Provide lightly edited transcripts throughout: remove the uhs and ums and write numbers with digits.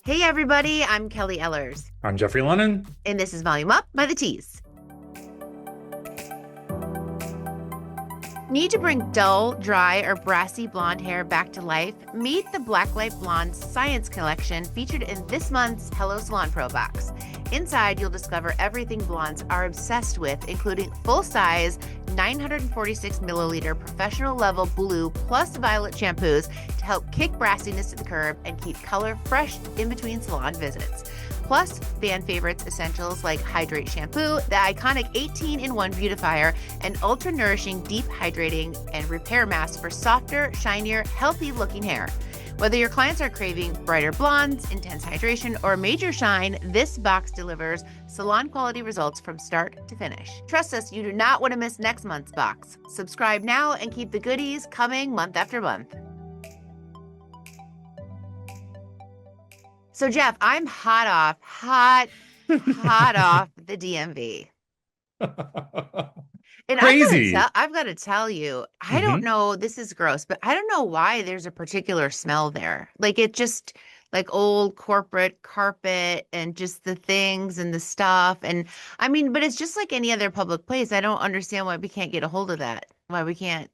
Hey everybody, I'm Kelly Ellers, I'm Jeffrey Lennon. and this is Volume Up by the Tees. Need to bring dull, dry, or brassy blonde hair back to life? Meet the Blacklight Blonde Science Collection featured in this month's Hello Salon Pro box. Inside, you'll discover everything blondes are obsessed with, including full-size, 946 milliliter professional level blue plus violet shampoos to help kick brassiness to the curb and keep color fresh in between salon visits. Plus, fan favorites essentials like Hydrate Shampoo, the iconic 18-in-1 beautifier, and ultra-nourishing deep hydrating and repair mask for softer, shinier, healthy-looking hair. Whether your clients are craving brighter blondes, intense hydration, or major shine, this box delivers salon-quality results from start to finish. Trust us, you do not want to miss next month's box. Subscribe now and keep the goodies coming month after month. So Jeff, I'm hot off the DMV. And Crazy. I've got to tell you, I don't know, this is gross, but I don't know why there's a particular smell there. Like it just like old corporate carpet and just the things and the stuff. And I mean, but it's just like any other public place. I don't understand why we can't get a hold of that. Why we can't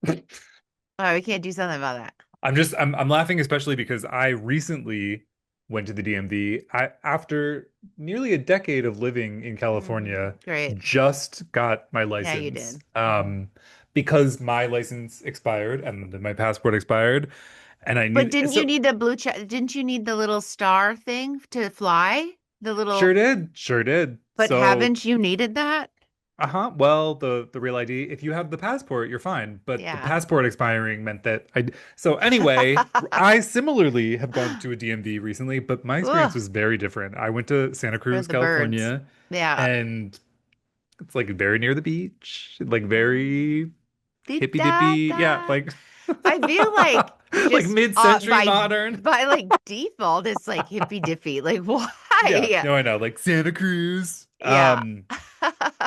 do something about that. I'm laughing especially because I recently went to the DMV. After nearly a decade of living in California, Great. just got my Yeah, you license. did. Because my license expired and then my passport expired, and I But need didn't you so need the blue check? Didn't you need the little star thing to fly? The little, sure did. but haven't you needed that? Well, the real ID, if you have the passport, you're fine. But the Yeah. passport expiring meant that so anyway, I similarly have gone to a DMV recently, but my experience Ugh, was very different. I went to Santa for Cruz, the birds. California, Yeah. and it's like very near the beach, like very hippy Da, dippy. Yeah, da. like I feel like like just mid-century modern. by like default, it's like hippy dippy. Like Yeah, why? no, I know, like Santa Cruz. Yeah.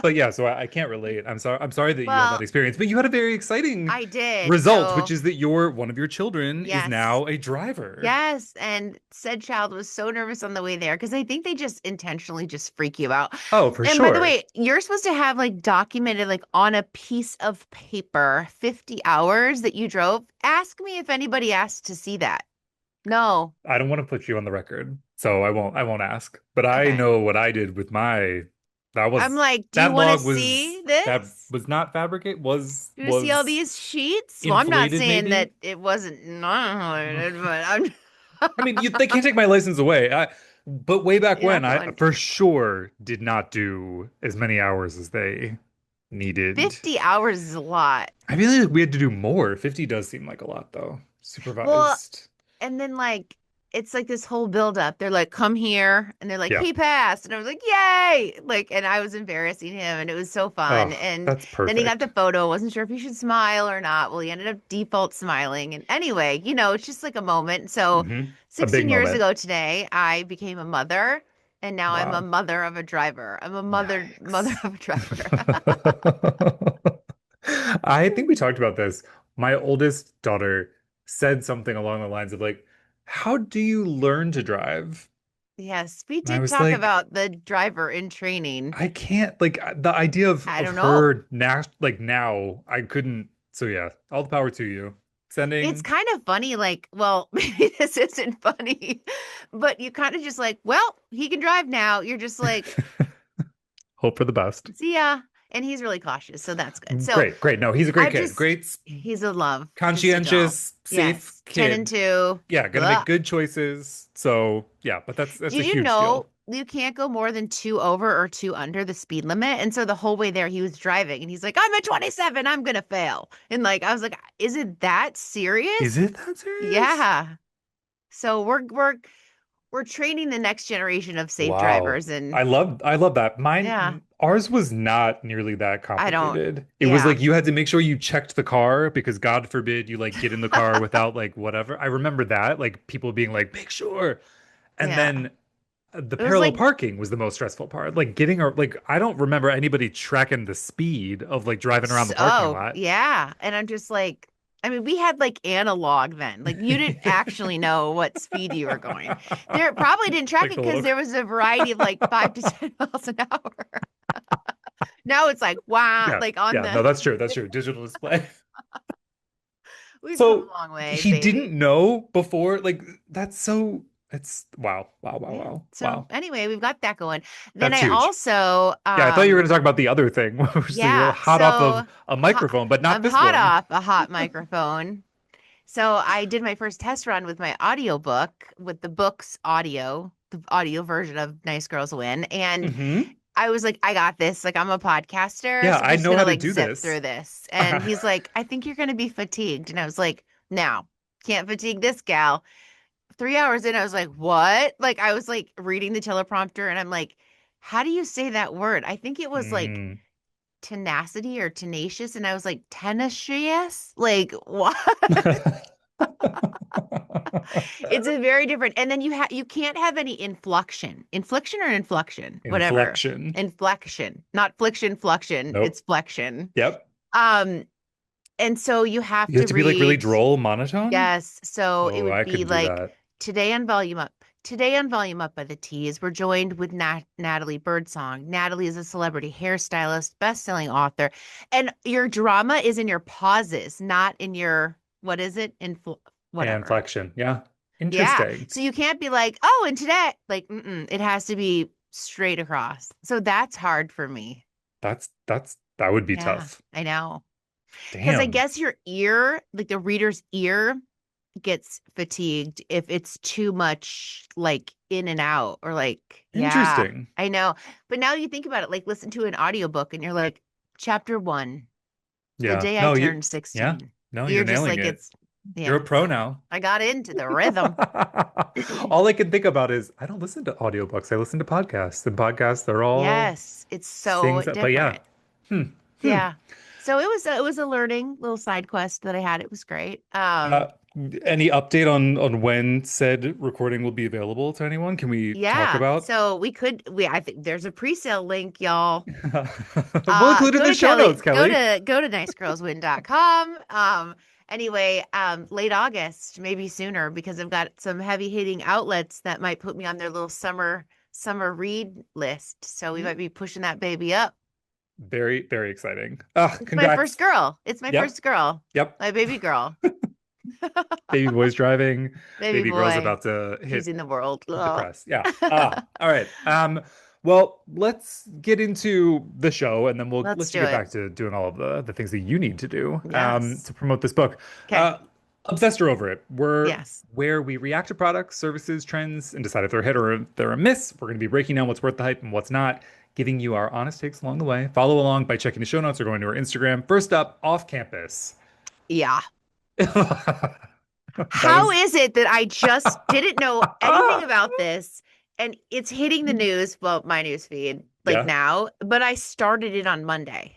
But yeah, so I can't relate. I'm sorry that you had that Well, experience, but you had a very exciting I did. result, which So is that one of your children is yes. now a driver. Yes, and said child was so nervous on the way there because I think they just intentionally just freak you out. Oh, for And by the sure. way, you're supposed to have like documented like on a piece of paper 50 hours that you drove. Ask me if anybody asked to see that. No. I don't want to put you on the record, so I won't ask. But I Okay. know what I did with my that I'm was like, do you that want to log see this? was not fabricate, Do you see all was these sheets? Well, I'm not inflated saying that maybe. it wasn't non but I'm I mean, they can't take my license away. But way back you're when, not I going for to. sure did not do as many hours as they needed. 50 hours is a lot. I feel like we had to do more. 50 does seem like a lot, though. Well, Supervised. and then like it's like this whole build up. They're like, come here, and they're like, Yeah. he passed, and I was like, yay! Like, and I was embarrassing him, and it was so fun. Oh, And that's then he got the perfect. photo. Wasn't sure if he should smile or not. Well, he ended up default smiling. And anyway, it's just like a moment. So, A big 16 years moment. ago today, I became a mother, and now I'm a Wow. mother of a driver. I'm a mother Yikes. of a driver. I think we talked about this. My oldest daughter said something along the lines of like, "How do you learn to drive?" Yes, we And I did was talk like, about the driver in training. I can't like the idea I of don't know. her now like now I couldn't. So yeah, all the power to you. It's Sending kind of funny, like, well, maybe this isn't funny, but you kind of just like, well, he can drive now. You're just like, hope for the best. see ya. And he's really cautious, so that's good. So Great, great. No, he's a great I kid. just, Great, he's a love, just a doll. conscientious, safe Yes, 10 and kid. 2. Yeah, gonna make Ugh. good choices. So yeah, but that's a Did you huge deal. know you can't go more than two over or two under the speed limit? And so the whole way there, he was driving and he's like, I'm at 27, I'm gonna fail. And like, I was like, is it that Is serious? it that serious? Yeah. So we're training the next generation of safe Wow. drivers and I love that. yeah, Ours was not nearly that I don't complicated. It was yeah. like you had to make sure you checked the car because God forbid you like get in the car without like whatever. I remember that, like people being like, make sure. And Yeah. then the It was parallel like parking was the most stressful part. Like getting or like I don't remember anybody tracking the speed of like driving around the parking oh, lot. yeah. And I'm just like I mean, we had like analog then. Like you didn't actually know what speed you were going. There probably didn't track Like it the because little there was a variety of like 5 to 10 miles an hour. Now it's like wow, Yeah. like on Yeah. No, the that's true. That's true. Digital display. we've come So a long way, he didn't baby. know before. Like that's so it's wow. Wow. Wow. Yeah. Wow. So Wow. anyway, we've got that going. Then That's I huge. also Yeah, I thought you were going to talk about the other thing, which is you're yeah, hot off of so a hot, microphone, but not I'm this hot one. off a hot microphone. So I did my first test run with my audiobook with the book's audio, the audio version of Nice Girls Win. And Hmm. I was like, I got this. Like, I'm a podcaster, Yeah, so we're I just know gonna how to like do zip this. through this. And he's like, I think you're gonna be fatigued. And I was like, no, can't fatigue this gal. 3 hours in, I was like, what? Like, I was like reading the teleprompter and I'm like, how do you say that word? I think it was like Mm. tenacity or tenacious. And I was like, tenacious? Like, what? It's a very different. And then you can't have any inflection or inflection, whatever. Inflection. Inflection, not fliction, fluxion. Nope. It's flexion. Yep. Um, and so you have You have to to be like really read. droll monotone. Yes. So it Oh, would I be couldn't do like that. today on Volume Up. Today on Volume Up by the Teas, we're joined with Natalie Birdsong. Natalie is a celebrity hairstylist, best-selling author, and your drama is in your pauses, not in your what is it? Whatever. Inflection. Yeah. Yeah. Interesting. So you can't be like, oh, and today, like, it has to be straight across. So that's hard for me. That would be Yeah, tough. I know. Because I Damn. guess your ear, like the reader's ear, gets fatigued if it's too much like in and out or like, yeah, Interesting. I know. But now you think about it, like listen to an audiobook and you're like, chapter one, the Yeah. day I No, you turned yeah. 16. No, you're You're just nailing like, it. it's, You're a yeah, pro now. I got into the rhythm. All I can think about is I don't listen to audiobooks. I listen to podcasts. And podcasts, they're all Yes, it's so things that, but yeah. different. Hmm. Hmm. Yeah. So it was a learning little side quest that I had. It was great. Uh, any update on when said recording will be available to anyone? Can we talk Yeah. about? So I think there's a pre-sale link, y'all. We'll include it in Go the to show Kelly, notes, Kelly. go to nicegirlswin.com. Anyway, late August, maybe sooner, because I've got some heavy hitting outlets that might put me on their little summer read list. So we might be pushing that baby up. Very, very exciting. Ah, It's my first congrats. girl. It's my Yep. first girl. Yep. My baby girl. Baby boy's driving. Baby Baby girl's boy. about to hit Choosing the world. the Ugh. press. Yeah. All right. Well, let's get into the show and then we'll Let's let you do get it. back to doing all of the things that you need to do Yes. to promote this book. Okay. Obsessed or Over It. We're Yes. where we react to products, services, trends, and decide if they're a hit or if they're a miss. We're going to be breaking down what's worth the hype and what's not, giving you our honest takes along the way. Follow along by checking the show notes or going to our Instagram. First up, Off Campus. Yeah. That How was is it that I just didn't know anything about this and it's hitting the news, well, my news feed like yeah. now, but I started it on Monday.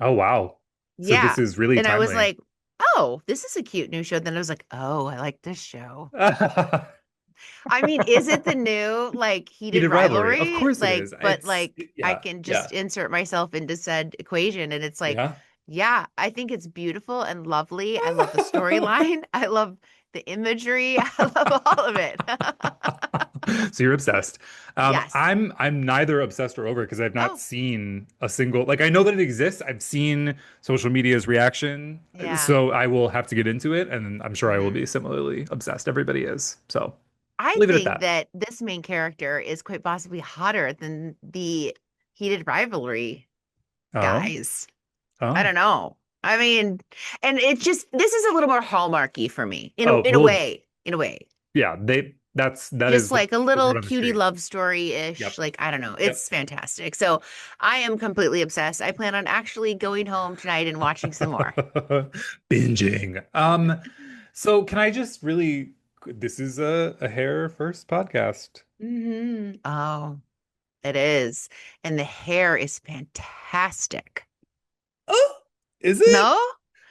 Oh wow. So this Yeah. is really And I was timely. like, oh, this is a cute new show. Then I was like, oh, I like this show. I mean, is it the new like heated Heated rivalry. Of rivalry? course it Like, is. but It's like I yeah, can yeah, just insert myself into said equation and it's like, yeah. yeah, I think it's beautiful and lovely. I love the storyline. I love the imagery. I love all of it. So you're obsessed. Yes. I'm neither obsessed or over because I've not Oh, seen a single like I know that it exists. I've seen social media's reaction, yeah. so I will have to get into it, and I'm sure I will Hmm. be similarly obsessed. Everybody is. So I leave it at think that. that this main character is quite possibly hotter than the heated rivalry Oh, guys. I oh, don't know. I mean, and it's just this is a little more hallmarky for me oh. in a Well, way, in a way. yeah. That Just is like a the little word on the cutie street. love story-ish. Yep. Like, I don't know. Yep. It's fantastic. So I am completely obsessed. I plan on actually going home tonight and watching some more. Binging. So can I just really, this is a hair first podcast. Oh, it is. And the hair is fantastic. Oh, is it? No?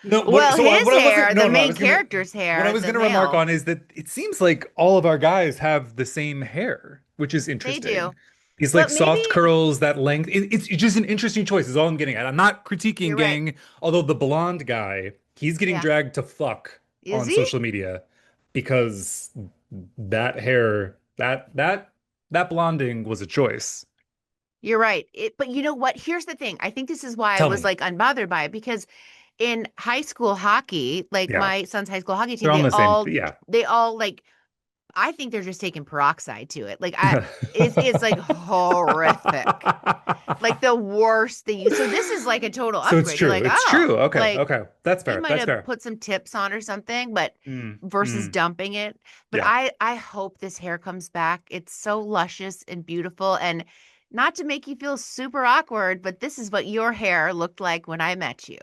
No, Well, his what I wasn't, hair, the no, I main was gonna, character's what I hair, was the gonna remark male, on is that it seems like all of our guys have the same hair, which is they interesting. do. These like But maybe soft curls, that length. It's just an interesting choice, is all I'm getting at. I'm not critiquing you're right. gang, although the blonde guy. He's getting Yeah. dragged to fuck Is on he? social media because that hair, that blonding was a choice. You're right. But you know what? Here's the thing. I think this is why I Tell was me. like unbothered by it because in high school hockey, like Yeah. my son's high school hockey team, They're on the same. Yeah. they all like I think they're just taking peroxide to it. It's like horrific. Like the worst thing. So this is like a total So it's upgrade. You're true. like, It's oh, true. Okay. like Okay. That's they fair. might That's have fair. put some tips on or something, but Mm, versus mm, dumping it. But yeah. I hope this hair comes back. It's so luscious and beautiful. And not to make you feel super awkward, but this is what your hair looked like when I met you.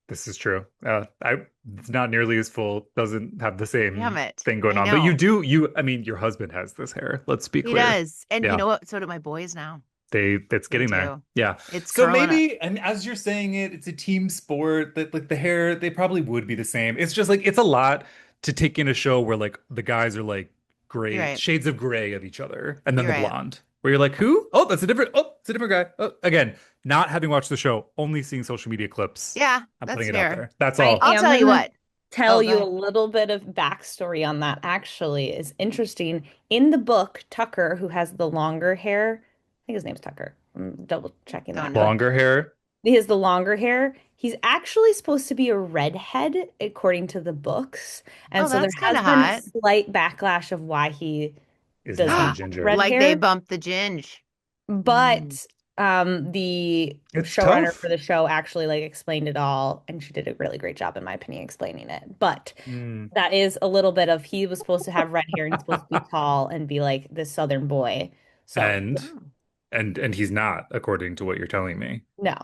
This is true. It's not nearly as full, doesn't have the Damn same it. thing going I on. But know. I mean, your husband has this hair. Let's be He clear. does. And you Yeah. know what? So do my boys now. It's They getting there. do. Yeah. It's So curling up. maybe, and as you're saying it, it's a team sport that like the hair, they probably would be the same. It's just like it's a lot to take in a show where like the guys are like You're gray, right. shades of gray of each other, and then You're the right. blonde. Where you're like, who? Oh, it's a different guy. Oh, again, not having watched the show, only seeing social media clips. Yeah, I'm putting that's it out fair. there. That's I all. I'll am tell you gonna what. tell Oh, go you a ahead. little bit of backstory on that actually is interesting. In the book, Tucker, who has the longer hair, I think his name's Tucker. I'm double checking Don't that, know. but Longer hair. he has the longer hair. He's actually supposed to be a redhead according to the books. And Oh, so there that's kind has of been hot. slight backlash of why he Is does not a not have ginger. red Like they hair. bumped the ginge. Mm. But the It's showrunner for tough. the show actually like explained it all, and she did a really great job, in my opinion, explaining it. But Mm. that is a little bit of he was supposed to have red hair and he's supposed to be tall and be like this Southern boy. So And Oh. and he's not, according to what you're telling me. no.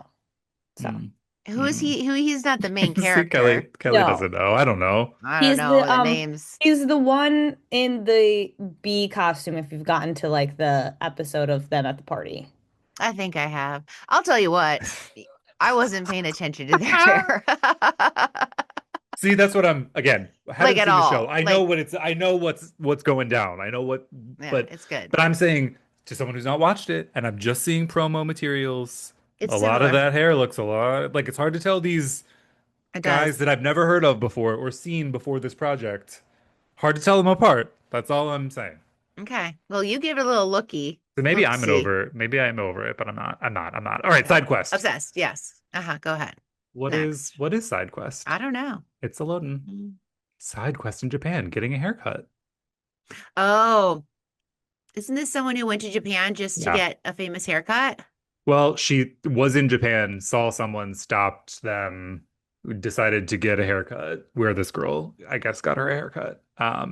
So Mm. Who is Mm. he? He's not the main See, Kelly, character. Kelly no. doesn't know. I don't know. I don't He's know the the names. he's the one in the bee costume if you've gotten to like the episode of them at the party. I think I have. I'll tell you what. I wasn't paying attention to their hair. See, that's what I'm again. I Like haven't at seen the show. all. I know Like, what it's. I know what's going down. I know what, yeah, but it's good. but I'm saying to someone who's not watched it, and I'm just seeing promo materials. It's A lot of similar. that hair looks a lot like it's hard to tell these It guys does. that I've never heard of before or seen before this project. Hard to tell them apart. That's all I'm saying. Okay. Well, you give it a little looky. So maybe Look I'm an see. over. Maybe I'm over it, but I'm not. I'm not. I'm not. All right, Okay. side quest. Obsessed. Yes. Uh-huh. Go ahead. What is Next. what is side quest? I don't know. It's a loading. Mm. Side quest in Japan, getting a haircut. Oh, isn't this someone who went to Japan just to Yeah. get a famous haircut? Well, she was in Japan, saw someone, stopped them, decided to get a haircut, where this girl, I guess, got her a haircut. I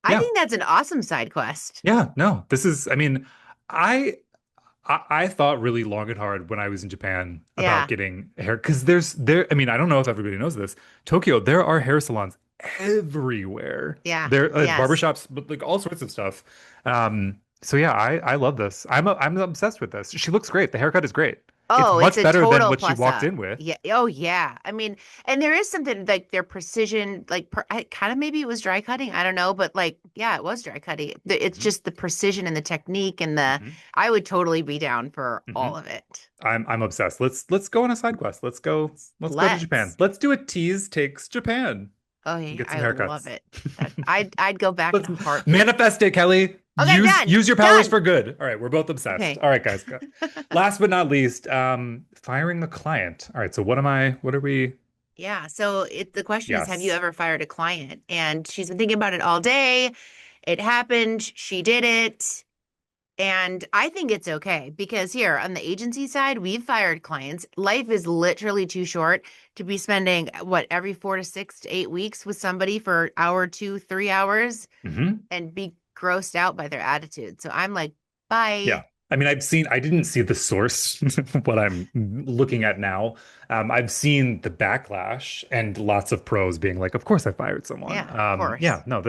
Yeah. think that's an awesome side quest. Yeah, no, this is, I mean, I I thought really long and hard when I was in Japan Yeah. about getting hair because I mean, I don't know if everybody knows this. Tokyo, there are hair salons everywhere. Yeah. There Yes. barbershops, but like all sorts of stuff. So yeah, I love this. I'm obsessed with this. She looks great. The haircut is great. Oh, It's much it's a better than total what she plus walked up. in with. Yeah. Oh, yeah. I mean, and there is something like their precision, like kind of maybe it was dry cutting. I don't know, but like, yeah, it was dry cutting. It's Mhm. just the precision and the technique and the. Mhm. I would totally be down for all Mhm. of it. I'm obsessed. Let's go on a side quest. Let's go to Japan. Let's. Let's do a tease takes Japan Oh, and yeah, get some I love haircuts. it. I'd go back in Let's a heartbeat. manifest it, Kelly. Okay, done. Use your powers Done. for good. All right, we're both obsessed. Okay. All right, guys. Go. Last but not least, firing the client. All right, so what are we? Yeah. So the question is, have you Yes. ever fired a client? And she's been thinking about it all day. It happened. She did it. And I think it's okay because here on the agency side, we've fired clients. Life is literally too short to be spending every 4 to 6 to 8 weeks with somebody for an hour, 2, 3 hours Hmm. and be grossed out by their attitude. So I'm like, bye. Yeah. I mean, I didn't see the source, what I'm looking at now. I've seen the backlash and lots of pros being like, of course I fired someone. Yeah, of course. Yeah, no,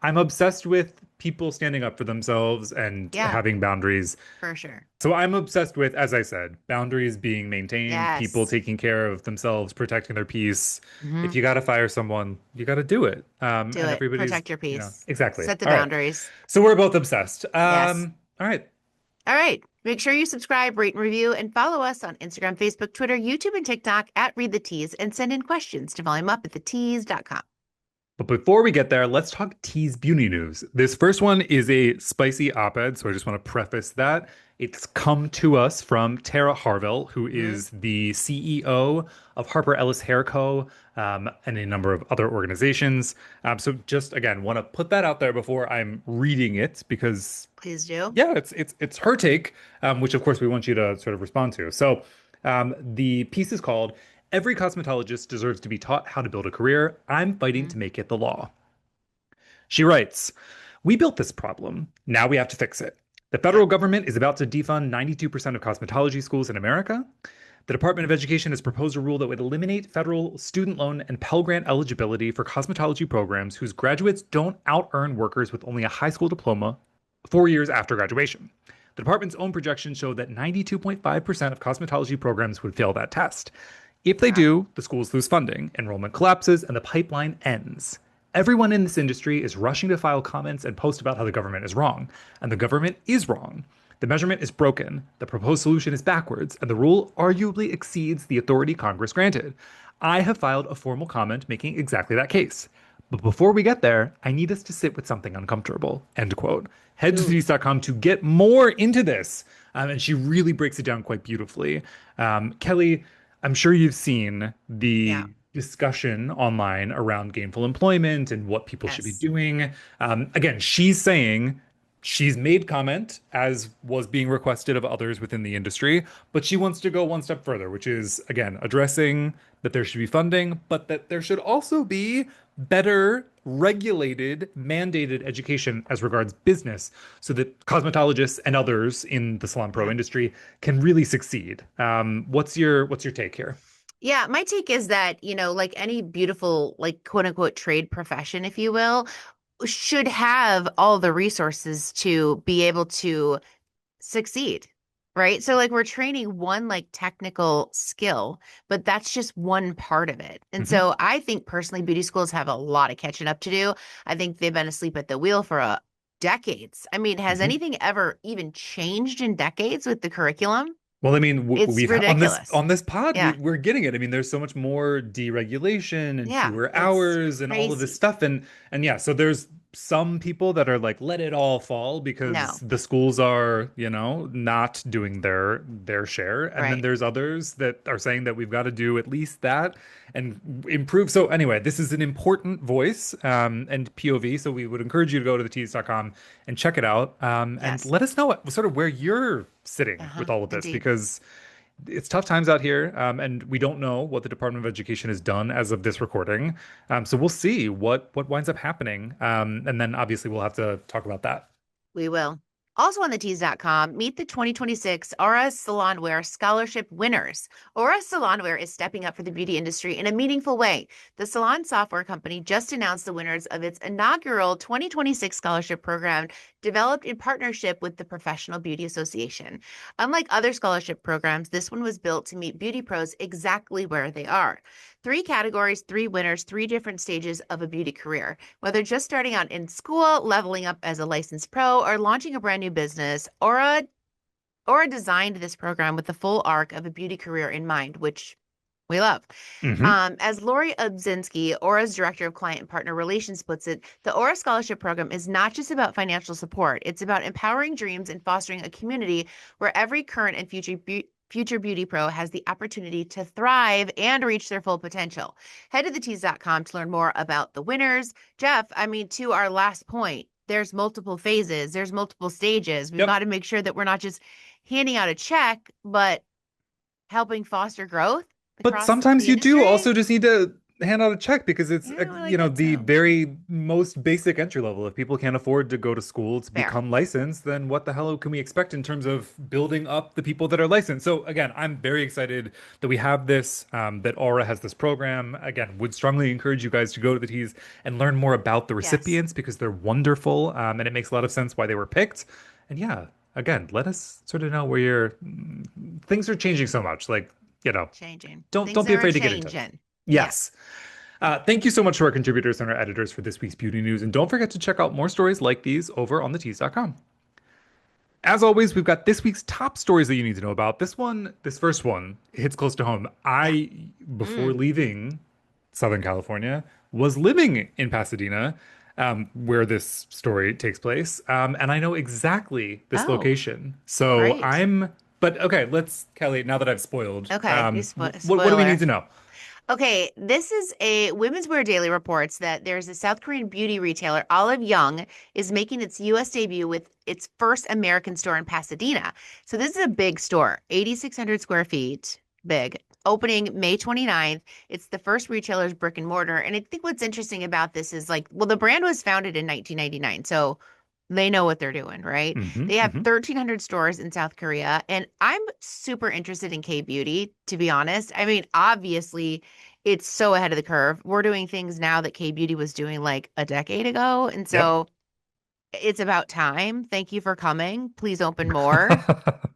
I'm obsessed with people standing up for themselves and Yeah. having boundaries. For sure. So I'm obsessed with, as I said, boundaries being maintained, people Yes. taking care of themselves, protecting their peace. Mhm. If you got to fire someone, you got to do it. Do And it. everybody's, Protect your peace. exactly. Set the All right. boundaries. So we're both obsessed. Yes. All right. All right. Make sure you subscribe, rate, and review, and follow us on Instagram, Facebook, Twitter, YouTube, and TikTok at Read the Tease, and send in questions to volumeup@thetease.com. But before we get there, let's talk Tease Beauty News. This first one is a spicy op-ed, so I just want to preface that. It's come to us from Tara Harville, who is the CEO of Harper Ellis Hair Co. And a number of other organizations. So just again, want to put that out there before I'm reading it because Please do. yeah, it's her take, which of course we want you to sort of respond to. So the piece is called "Every Cosmetologist Deserves to be Taught How to Build a Career. I'm fighting to make it the law." She writes, "We built this problem. Now we have to fix it. The federal government is about to defund 92% of cosmetology schools in America. The Department of Education has proposed a rule that would eliminate federal student loan and Pell Grant eligibility for cosmetology programs whose graduates don't out-earn workers with only a high school diploma 4 years after graduation. The department's own projections show that 92.5% of cosmetology programs would fail that test. If they do, the schools lose funding, enrollment collapses, and the pipeline ends. Everyone in this industry is rushing to file comments and post about how the government is wrong, and the government is wrong. The measurement is broken, the proposed solution is backwards, and the rule arguably exceeds the authority Congress granted. I have filed a formal comment making exactly that case. But before we get there, I need us to sit with something uncomfortable." End quote. Head to these.com to get more into this. And she really breaks it down quite beautifully. Kelly, I'm sure you've seen the discussion online around gainful employment and what people should be doing. Again, she's saying she's made comment, as was being requested of others within the industry, but she wants to go one step further, which is, again, addressing that there should be funding, but that there should also be better regulated, mandated education as regards business so that cosmetologists and others in the salon pro industry can really succeed. What's your take here? Yeah, my take is that, like any beautiful, like quote unquote trade profession, if you will, should have all the resources to be able to succeed, right? So like we're training one like technical skill, but that's just one part of it. And so I think personally beauty schools have a lot of catching up to do. I think they've been asleep at the wheel for decades. I mean, has anything ever even changed in decades with the curriculum? Well, I mean, It's we've ridiculous. on this pod, Yeah. we're getting it. I mean, there's so much more deregulation and Yeah, fewer it's hours and all of this crazy. stuff. And yeah, so there's some people that are like, let it all fall No, because the schools are, not doing their share. And then right. there's others that are saying that we've got to do at least that and improve. So anyway, this is an important voice and POV. So we would encourage you to go to thetease.com and check it out. And Yes. let us know sort of where you're sitting with all of this, Indeed. because it's tough times out here, and we don't know what the Department of Education has done as of this recording. So we'll see what winds up happening, and then obviously we'll have to talk about that. We will. Also on thetease.com, meet the 2026 Aura Salonwear Scholarship winners. Aura Salonwear is stepping up for the beauty industry in a meaningful way. The salon software company just announced the winners of its inaugural 2026 scholarship program, developed in partnership with the Professional Beauty Association. Unlike other scholarship programs, this one was built to meet beauty pros exactly where they are. 3 categories, 3 winners, 3 different stages of a beauty career. Whether just starting out in school, leveling up as a licensed pro, or launching a brand new business, Aura designed this program with the full arc of a beauty career in mind, which we love. As Lori Obzinski, Aura's Director of Client and Partner Relations, puts it, the Aura Scholarship Program is not just about financial support. It's about empowering dreams and fostering a community where every current and future beauty pro has the opportunity to thrive and reach their full potential. Head to thetease.com to learn more about the winners. Jeff, I mean, to our last point, there's multiple phases, there's multiple stages. We've got to make sure that we're not just handing out a check, but helping foster growth. But sometimes you do also just need to hand out a check because it's, the too. very most basic entry level. If people can't afford to go to school to become licensed, then what the hell can we expect in terms of building up the people that are licensed? So again, I'm very excited that we have this, that Aura has this program. Again, would strongly encourage you guys to go to the Tees and learn more about the recipients because they're wonderful, and it makes a lot of sense why they were picked. And yeah, again, let us sort of know where things are changing so much. Like, changing. Don't be afraid to get into it. Yes. Thank you so much to our contributors and our editors for this week's beauty news. And don't forget to check out more stories like these over on thetease.com. As always, we've got this week's top stories that you need to know about. This first one hits close to home. Yeah. Before Mm. leaving Southern California, was living in Pasadena, where this story takes place. And I know exactly this Oh, location. So great. but okay, Kelly, now that I've spoiled, Okay, you what do we need spoiler. to know? Okay, this is a Women's Wear Daily reports that there's a South Korean beauty retailer, Olive Young, is making its US debut with its first American store in Pasadena. So this is a big store, 8,600 square feet, big. Opening May 29th. It's the first retailer's brick and mortar. And I think what's interesting about this is like, well, the brand was founded in 1999. So they know what they're doing, right? Hmm They have hmm 1,300 stores in South Korea. And I'm super interested in K-beauty, to be honest. I mean, obviously, it's so ahead of the curve. We're doing things now that K-beauty was doing like a decade ago. And Yep. so it's about time. Thank you for coming. Please open more.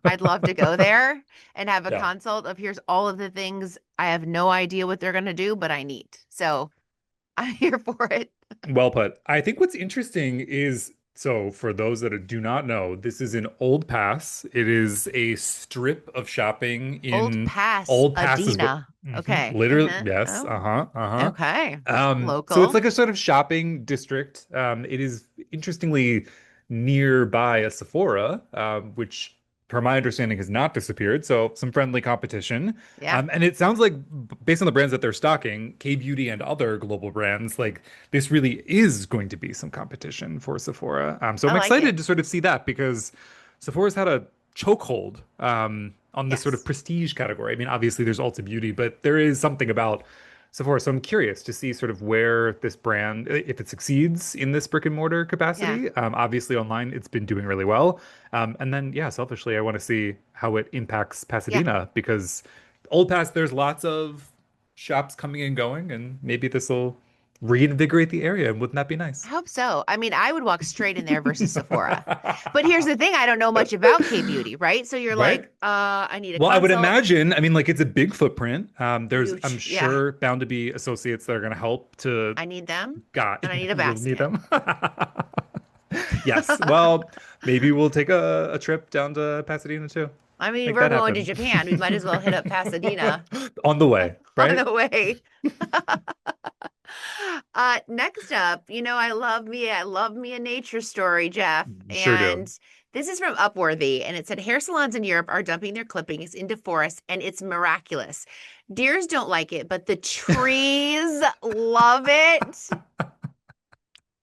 I'd love to go there and have a Yeah. consult of here's all of the things I have no idea what they're going to do, but I need. So I'm here for it. Well put. I think what's interesting is so for those that do not know, this is in Old Pass. It is a strip of shopping Old in Pass, Old Pass is what Adina. Okay. literally Uh-huh. yes. Oh, Uh-huh. Uh-huh. okay. So it's Local. like a sort of shopping district. It is interestingly nearby a Sephora, which, per my understanding, has not disappeared. So some friendly competition. Yeah. And it sounds like, based on the brands that they're stocking, K-Beauty and other global brands, like this really is going to be some competition for Sephora. So I I'm like it. excited to sort of see that because Sephora's had a chokehold on this sort of Yes. prestige category. I mean, obviously there's Ulta Beauty, but there is something about Sephora. So I'm curious to see sort of where this brand, if it succeeds in this brick and mortar Yeah. capacity. Obviously online, it's been doing really well. And then, yeah, selfishly, I want to see how it impacts Yeah. Pasadena because Old Pass, there's lots of shops coming and going, and maybe this will reinvigorate the area. And wouldn't that be I nice? hope so. I mean, I would walk straight in there versus Sephora. But here's the thing, I don't know much about K-beauty, right? So you're Right? like, I need a Well, I would consult. imagine, I mean, like it's a big footprint. I'm Huge. Yeah. sure bound to be associates that are going to help to I need them got and I need a you'll need basket. them. Yes. Well, maybe we'll take a trip down to Pasadena too. I mean, Make we're that going to happen. Japan. We might as well hit up Pasadena On the way, on right? the way. Next up, I love me a nature story, Jeff. Sure do. And this is from Upworthy, and it said hair salons in Europe are dumping their clippings into forests, and it's miraculous. Deers don't like it, but the trees love it.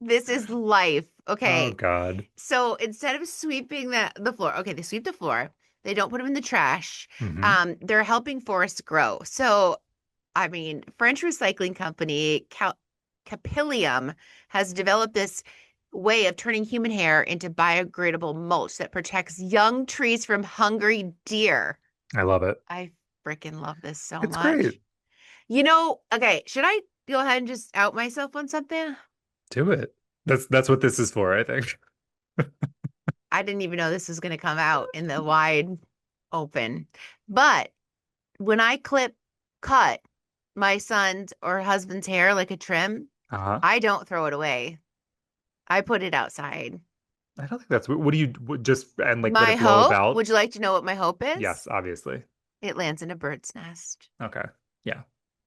This is life. Oh Okay. God. So instead of sweeping the floor, okay, they sweep the floor. They don't put them in the trash. Hmm They're helping forests grow. So I mean, French recycling company Capillium has developed this way of turning human hair into biodegradable mulch that protects young trees from hungry deer. I love it. I freaking love this so It's great. much. Okay, should I go ahead and just out myself on something? Do it. That's what this is for, I think. I didn't even know this was going to come out in the wide open. But when I cut my son's or husband's hair like a trim, Uh-huh. I don't throw it away. I put it outside. I don't think what do you just and like let My it blow hope, about? would you like to know what my hope Yes, is? obviously. It lands in a bird's nest Okay. Yeah.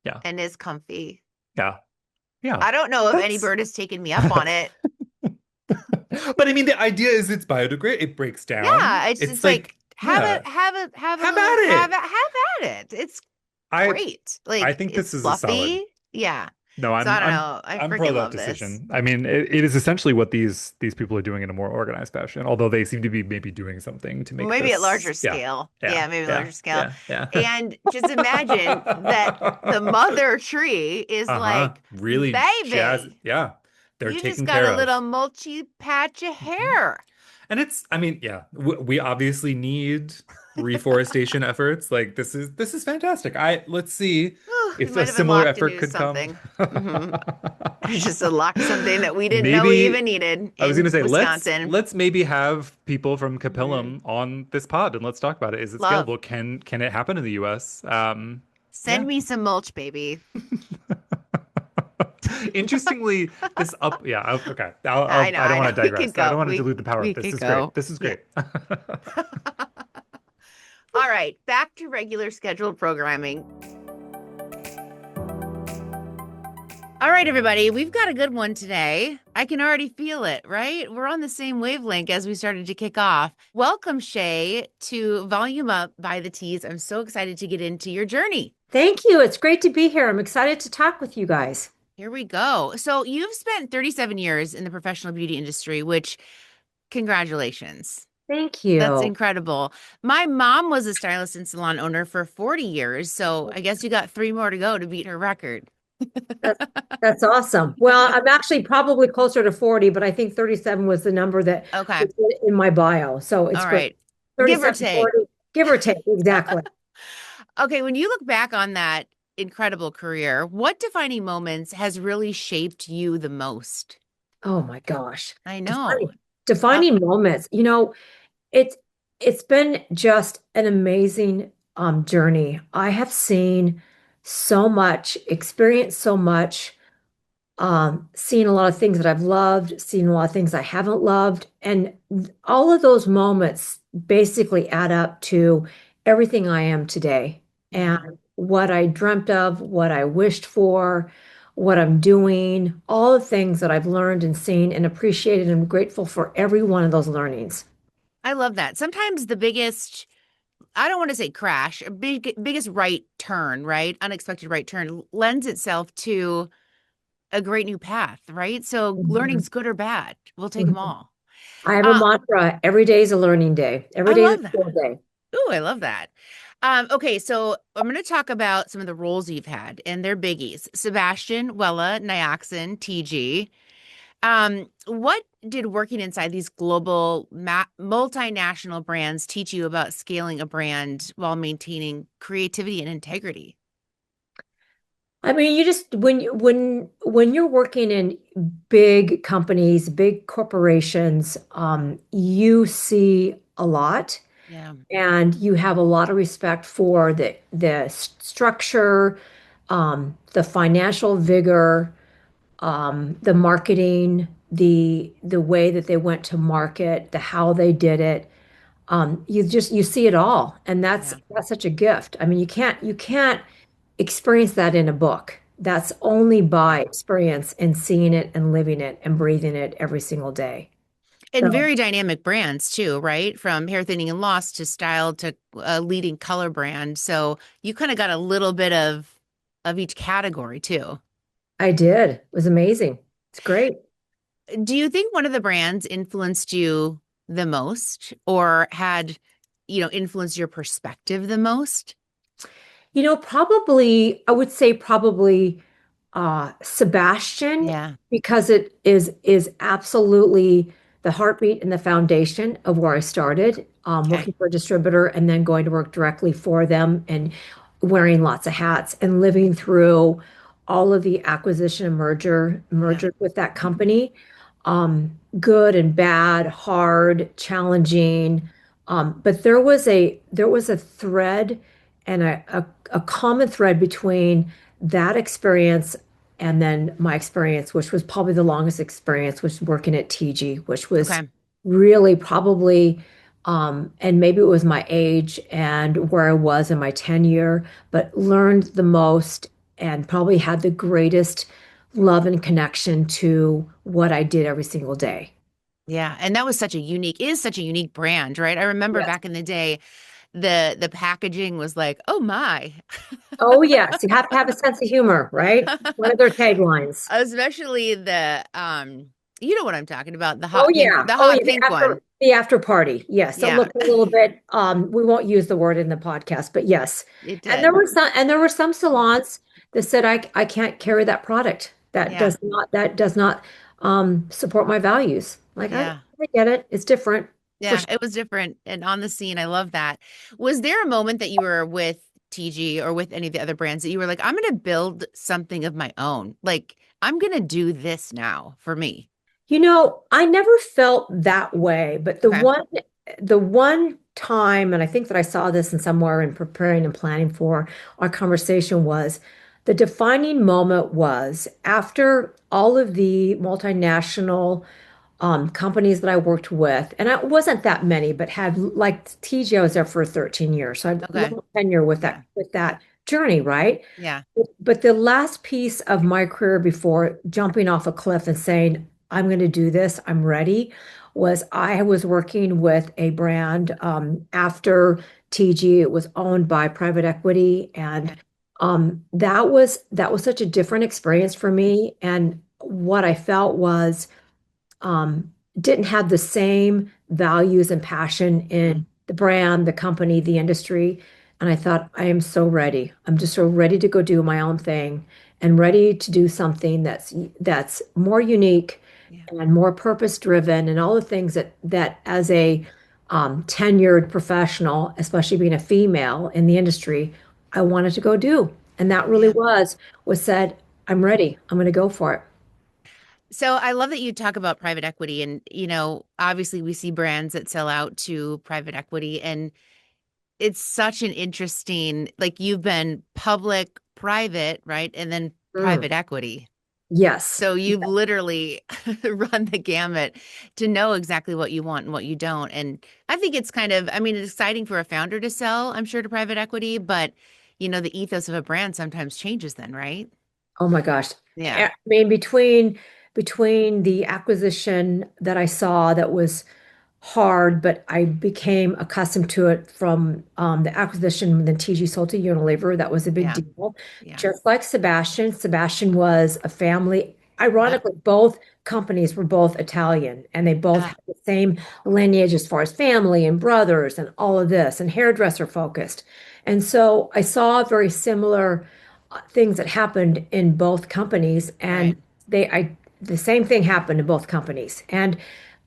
Yeah. and is comfy. Yeah. Yeah. I don't know if any That's bird has taken me up on it. But I mean, the idea is it's biodegradable. It breaks down. Yeah, it's It's just like like, yeah, have at it. have at it. It's I great. I Like think it's this is a solid. fluffy. Yeah. No, So I don't know. I I'm pro freaking that love this. decision. I mean, it is essentially what these people are doing in a more organized fashion, although they seem to be maybe doing something to make Maybe at larger this. Yeah. scale. Yeah. Yeah, maybe Yeah. larger scale. Yeah. Yeah. And just imagine that the mother tree is Uh-huh. like, Really jazz. baby, Yeah. They're you just taken got care a of. little mulchy patch of Mhm. hair. And I mean, yeah, we obviously need reforestation efforts. Like this is fantastic. Let's see Whew, we if a might have similar unlocked a effort new could come. something. Hmm. I just unlocked something that we didn't know we even Maybe needed I was gonna in say Wisconsin. let's maybe have people from Hmm. Capillum on this pod and let's talk about it. Is it Love. scalable? Can it happen in the US? Send Yeah. me some mulch, baby. Interestingly, this up, yeah, okay. I don't I know. want to We could digress. I don't go. want to We dilute the power of we this. This could is great. go. This is Yeah. great. All right, back to regular scheduled programming. All right, everybody, we've got a good one today. I can already feel it, right? We're on the same wavelength as we started to kick off. Welcome, Shay, to Volume Up by the Teas. I'm so excited to get into your journey. Thank you. It's great to be here. I'm excited to talk with you guys. Here we go. So, you've spent 37 years in the professional beauty industry, which, congratulations. Thank That's you. incredible. My mom was a stylist and salon owner for 40 years, so I guess you got 3 more to go to beat her record. That, that's awesome. Well, I'm actually probably closer to 40, but I think 37 was the number that Okay. was in my bio. So it's All great. right. Give or 37, take. 40, give or take. Exactly. Okay, when you look back on that incredible career, what defining moments has really shaped you the most? Oh my gosh. I Defining, know. defining moments. It's it's been just an amazing journey. I have seen so much, experienced so much, seen a lot of things that I've loved, seen a lot of things I haven't loved, and all of those moments basically add up to everything I am today Yeah. and what I dreamt of, what I wished for, what I'm doing, all the things that I've learned and seen and appreciated and I'm grateful for every one of those learnings. I love that. Sometimes the biggest, I don't want to say crash, biggest right turn, right? Unexpected right turn lends itself to a great new path, right? So Mhm. learning's good or bad. We'll take them Mhm. all. I have a Uh, mantra. Every day is a learning day. Every I day is a love that. school day. Ooh, I love that. Okay, so I'm going to talk about some of the roles you've had, and they're biggies. Sebastian, Wella, Nioxin, TIGI. What did working inside these global multinational brands teach you about scaling a brand while maintaining creativity and integrity? I mean, you just when you're working in big companies, big corporations, you see a lot, Yeah, and you have a lot of respect for the structure, the financial vigor, the marketing, the way that they went to market, the how they did it. You see it all, and yeah. that's such a gift. I mean, you can't experience that in a book. That's only by experience and seeing it and living it and breathing it every single day. And So very dynamic brands too, right? From hair thinning and loss to style to a leading color brand. So you kind of got a little bit of each category too. I did. It was amazing. It's great. Do you think one of the brands influenced you the most or had, influenced your perspective the most? Probably, I would say probably Sebastian, Yeah. because it is absolutely the heartbeat and the foundation of where I started, Okay. working for a distributor and then going to work directly for them and wearing lots of hats and living through all of the acquisition and Yeah. merger with that company. Good and bad, hard, challenging. But there was a thread and a common thread between that experience and then my experience, which was probably the longest experience, was working at TG, which was Okay. really probably, and maybe it was my age and where I was in my tenure, but learned the most and probably had the greatest love and connection to what I did every single day. Yeah. And that was such a unique brand, right? I remember Yes. back in the day, the packaging was like, oh my. Oh, yes. You have to have a sense of humor, right? One of their taglines. Especially you know what I'm talking about, Oh yeah. the Oh hot yeah. pink one. The after party. Yes. It Yeah, looked a little bit, we won't use the word in the podcast, but yes. it And there did. were some salons that said I can't carry that product. Yeah. That does not support my values. Like Yeah. I get it. It's different for Yeah, sure. it was different and on the scene. I love that. Was there a moment that you were with TG or with any of the other brands that you were like, I'm going to build something of my own? Like, I'm going to do this now for me. I never felt that way, but Okay. the one time, and I think that I saw this in somewhere in preparing and planning for our conversation was The defining moment was after all of the multinational companies that I worked with, and it wasn't that many, but had like TIGI, I was there for 13 years. So I had a Okay. long tenure Yeah. with that journey, right? Yeah. But the last piece of my career before jumping off a cliff and saying, I'm going to do this, I'm ready, was I was working with a brand after TG. It was owned by private equity, and Okay. that was such a different experience for me. And what I felt was didn't have the same values and passion Mm. in the brand, the company, the industry. And I thought, I am so ready. I'm just so ready to go do my own thing and ready to do something that's more unique Yeah. and more purpose driven and all the things that as a tenured professional, especially being a female in the industry, I wanted to go do. And that really Yeah. was said, I'm ready. I'm going to go for it. So I love that you talk about private equity and, obviously we see brands that sell out to private equity and it's such an interesting, like you've been public, private, right? And then Mm, private equity. yes. So you've literally run the gamut to know exactly what you want and what you don't. And I think it's kind of, I mean, it's exciting for a founder to sell, I'm sure, to private equity, but the ethos of a brand sometimes changes then, right? Oh my gosh. Yeah. I mean, between the acquisition that I saw that was hard, but I became accustomed to it from the acquisition when the TG sold to Unilever. That was a big Yeah. deal. Yeah. Just like Sebastian, Sebastian was a family. Yep. Ironically, both companies were both Italian, and they both Ah, had the same lineage as far as family and brothers and all of this, and hairdresser focused. And so I saw very similar things that happened in both companies, and right. the same thing happened in both companies. And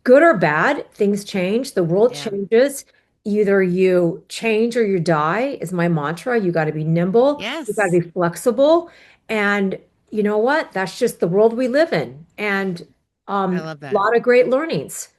good or bad, things change. The world Yeah. changes. Either you change or you die is my mantra. You got to be nimble. You got to Yes. be flexible. And you know what? That's just the world we live in. And I a love that. lot of great learnings.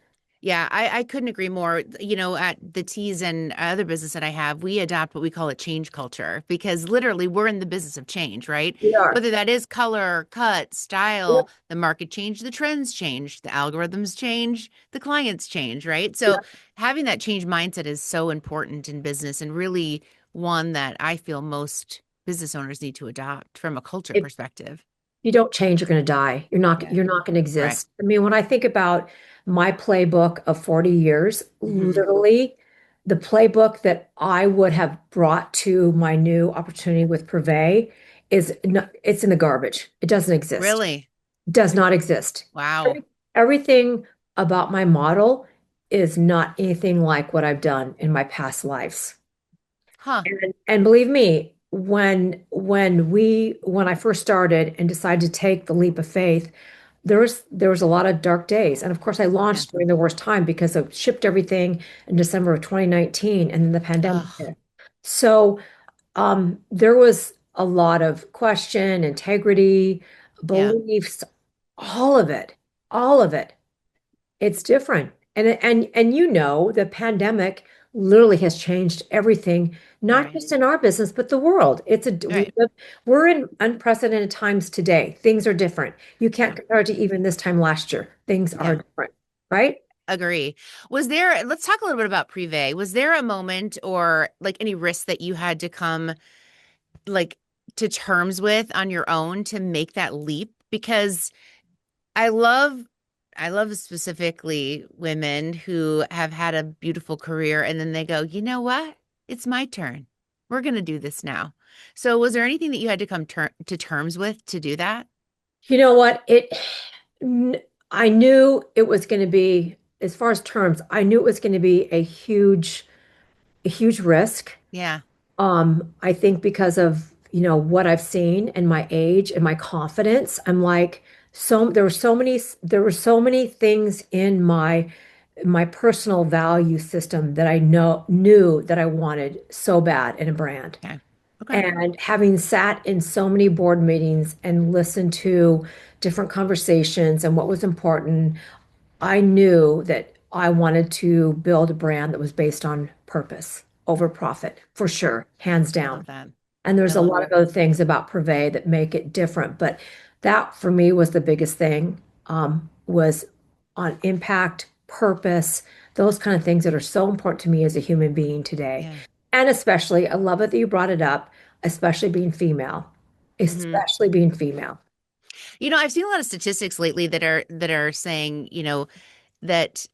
Yeah, I couldn't agree more. At the Teas and other business that I have, we adopt what we call a change culture because literally we're in the business of change, right? We are. Whether that is color, cut, Yep, style, the market change, the trends change, the algorithms change, the clients change, right? So yep. having that change mindset is so important in business and really one that I feel most business owners need to adopt from a culture If perspective. you don't change, you're going to die. You're not Yeah. you're not going to Right. exist. I mean, when I think about my playbook of 40 years, Hmm. literally the playbook that I would have brought to my new opportunity with Privé is no, it's in the garbage. It doesn't exist. Really? Does not exist. Wow. Everything about my model is not anything like what I've done in my past lives. Huh. And believe me, when I first started and decided to take the leap of faith, there was a lot of dark days. And of course, I Yeah. launched during the worst time because I shipped everything in December of 2019 and then the pandemic Ugh. hit. So there was a lot of question, integrity, Yeah. beliefs, all of it, all of it. It's different. And the pandemic literally has changed everything, not Right. just in our business, but the world. Right. We're in unprecedented times today. Things are different. You can't Yeah. compare it to even this time last year. Things are Yeah. different, right? Agree. Let's talk a little bit about Privé. Was there a moment or like any risk that you had to come like to terms with on your own to make that leap? Because I love I love specifically women who have had a beautiful career and then they go, you know what? It's my turn. We're going to do this now. So was there anything that you had to come to terms with to do that? You know what? N- I knew it was going to be, as far as terms, I knew it was going to be a huge risk. Yeah. I think because of, what I've seen and my age and my confidence, I'm like, there were so many things in my personal value system that I knew that I wanted so bad in a brand. Okay. Okay. And having sat in so many board meetings and listened to different conversations and what was important, I knew that I wanted to build a brand that was based on purpose over profit, for sure, hands I love down. that. And I there's a love lot of it. other things about Privé that make it different. But that for me was the biggest thing, was on impact, purpose, those kind of things that are so important to me as a human being today. Yeah. And especially, I love it that you brought it up, especially being female, Hmm. especially being female. I've seen a lot of statistics lately that are saying, that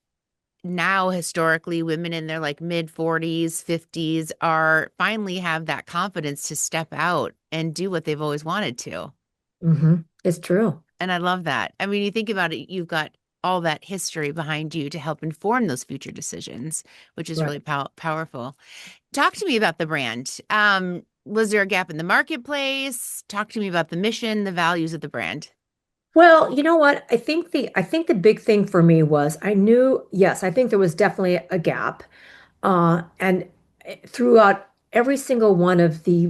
now historically women in their like mid 40s, 50s are finally have that confidence to step out and do what they've always wanted to. It's true. And I love that. I mean, you think about it, you've got all that history behind you to help inform those future decisions, which is Right. really powerful. Talk to me about the brand. Was there a gap in the marketplace? Talk to me about the mission, the values of the brand. Well, you know what? I think the big thing for me was I knew, yes, I think there was definitely a gap. And throughout every single one of the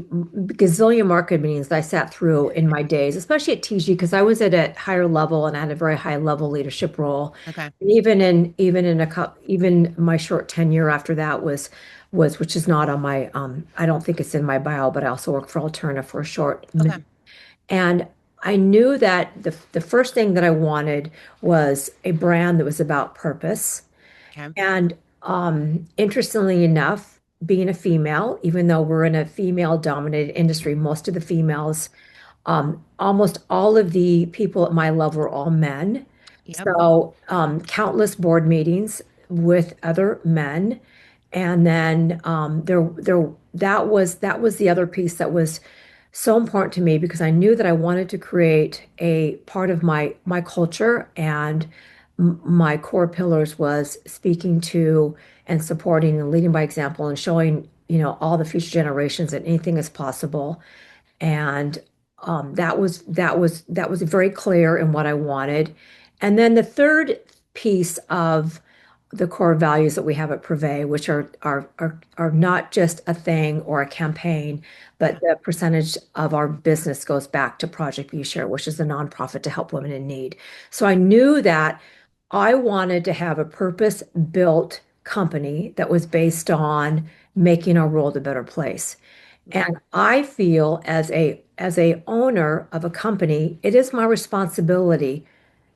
gazillion market meetings that I sat through in my days, especially at TIGI, because I was at a higher level and I had a very high level leadership role. Okay. And even my short tenure after that was which is not on my I don't think it's in my bio, but I also worked for Alterna for a short minute. Okay. And I knew that the first thing that I wanted was a brand that was about purpose. Okay. And interestingly enough, being a female, even though we're in a female-dominated industry, most of the females, almost all of the people at my level are all men. Yep. So countless board meetings with other men, and then that was the other piece that was so important to me because I knew that I wanted to create a part of my culture and my core pillars was speaking to and supporting and leading by example and showing, all the future generations that anything is possible. And that was very clear in what I wanted. And then the third piece of the core values that we have at Privé, which are not just a thing or a campaign, Yeah. but the percentage of our business goes back to Project B Share, which is a nonprofit to help women in need. So I knew that I wanted to have a purpose-built company that was based on making our world a better place. Right. And I feel as a owner of a company, it is my responsibility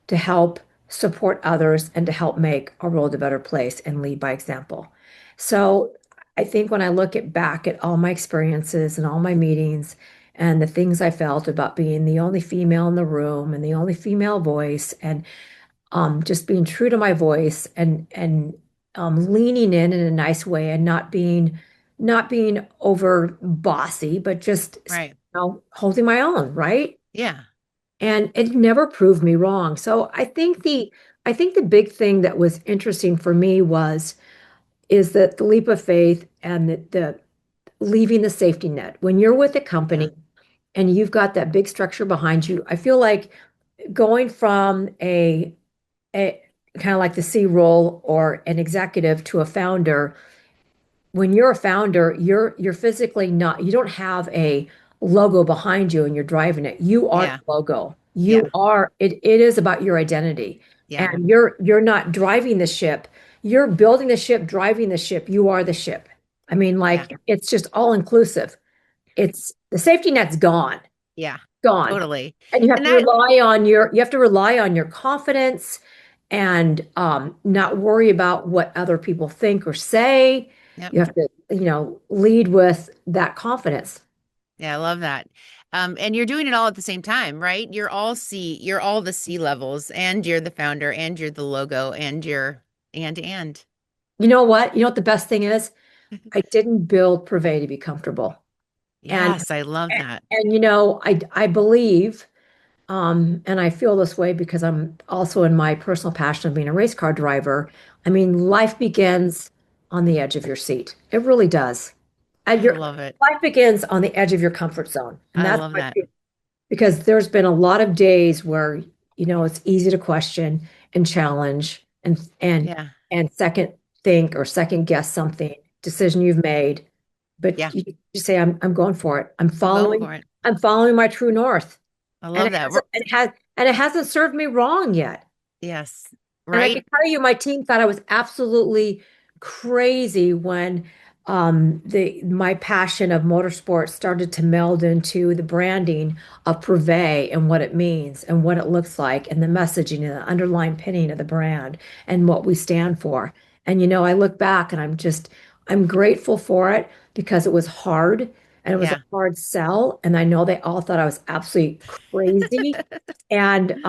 to help support others and to help make our world a better place and lead by example. So I think when I look back at all my experiences and all my meetings and the things I felt about being the only female in the room and the only female voice and just being true to my voice and leaning in a nice way and not being over bossy, but just Right. holding my own, right? Yeah. And it never proved me wrong. So I think the big thing that was interesting for me is that the leap of faith and the leaving the safety net. When you're with a Yeah. company and you've got that big structure behind you, I feel like going from a kind of like the C role or an executive to a founder, when you're a founder, you're physically not, you don't have a logo behind you and you're driving it. You are Yeah. the logo. Yeah. It is about your identity. Yeah. And you're not driving the ship. You're building the ship, driving the ship. You are the ship. I mean, Yeah. like it's just all inclusive. It's the safety net's Yeah. gone. Totally. And you have And to that, rely on your confidence and not worry about what other people think or say. yep. You have to, lead with that confidence. Yeah, I love that. And you're doing it all at the same time, right? You're all the C levels, and you're the founder, and you're the logo, and you're and. You know what? You know what the best thing is? I didn't build Privé to be comfortable. And Yes, I love that. I believe, and I feel this way because I'm also in my personal passion of being a race car driver. I mean, life begins on the edge of your seat. It really does. And I your love it. life begins on the edge of your comfort zone. And I that's love my that. because there's been a lot of days where, it's easy to question and challenge Yeah. and second think or second guess something decision you've made. But Yeah. you say, I'm going for it. I'm going for it. I'm following my true north. I And love it that. hasn't, and it hasn't served me wrong yet. Yes. And I can Right? tell you, my team thought I was absolutely crazy when my passion of motorsports started to meld into the branding of privé and what it means and what it looks like and the messaging and the underlying pinning of the brand and what we stand for. And I look back and I'm grateful for it because it was hard and it was a Yeah. hard sell. And I know they all thought I was absolutely crazy. And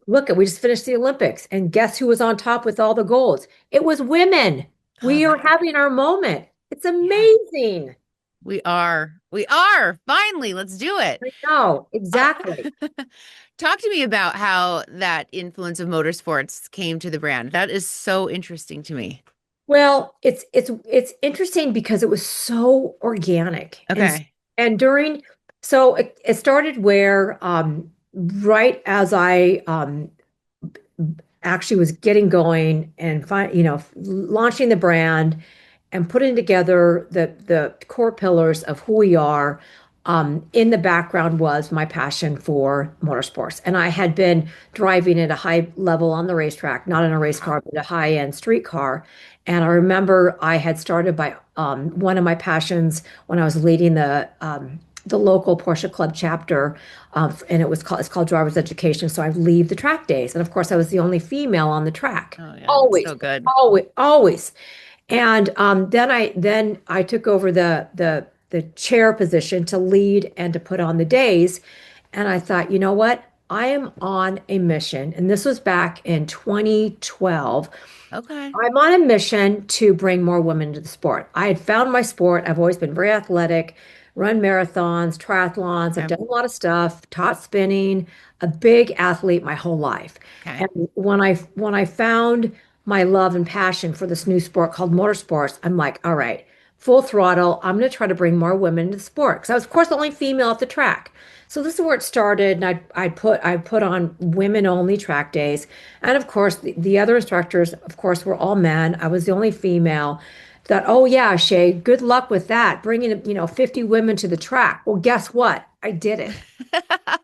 look, we just finished the Olympics, and guess who was on top with all the golds? It was women. Oh We my are God. having our moment. It's Yeah. amazing. We are. We are. Finally, let's do it. I know, Uh, exactly. Talk to me about how that influence of motorsports came to the brand. That is so interesting to me. Well, it's interesting because it was so organic. Okay. And during so it started where right as I actually was getting going and launching the brand and putting together the core pillars of who we are. In the background was my passion for motorsports, and I had been driving at a high level on the racetrack, not in a race Wow. car, but a high-end street car. And I remember I had started by one of my passions when I was leading the local Porsche Club chapter, and it's called Driver's Education. So I leave the track days, and of course I was the only female on the track, Oh yeah, that's always, so good. always, always. And then I took over the chair position to lead and to put on the days. And I thought, you know what? I am on a mission. And this was back in 2012. Okay. I'm on a mission to bring more women to the sport. I had found my sport. I've always been very athletic, run marathons, triathlons. I've Okay. done a lot of stuff, taught spinning, a big athlete my whole life. Okay. And when I found my love and passion for this new sport called motorsports, I'm like, all right, full throttle. I'm going to try to bring more women into the sport because I was, of course, the only female at the track. So this is where it started, and I put on women only track days, and of course the other instructors, of course, were all men. I was the only female. Thought, oh yeah, Shay, good luck with that, bringing 50 women to the track. Well, guess what? I did it.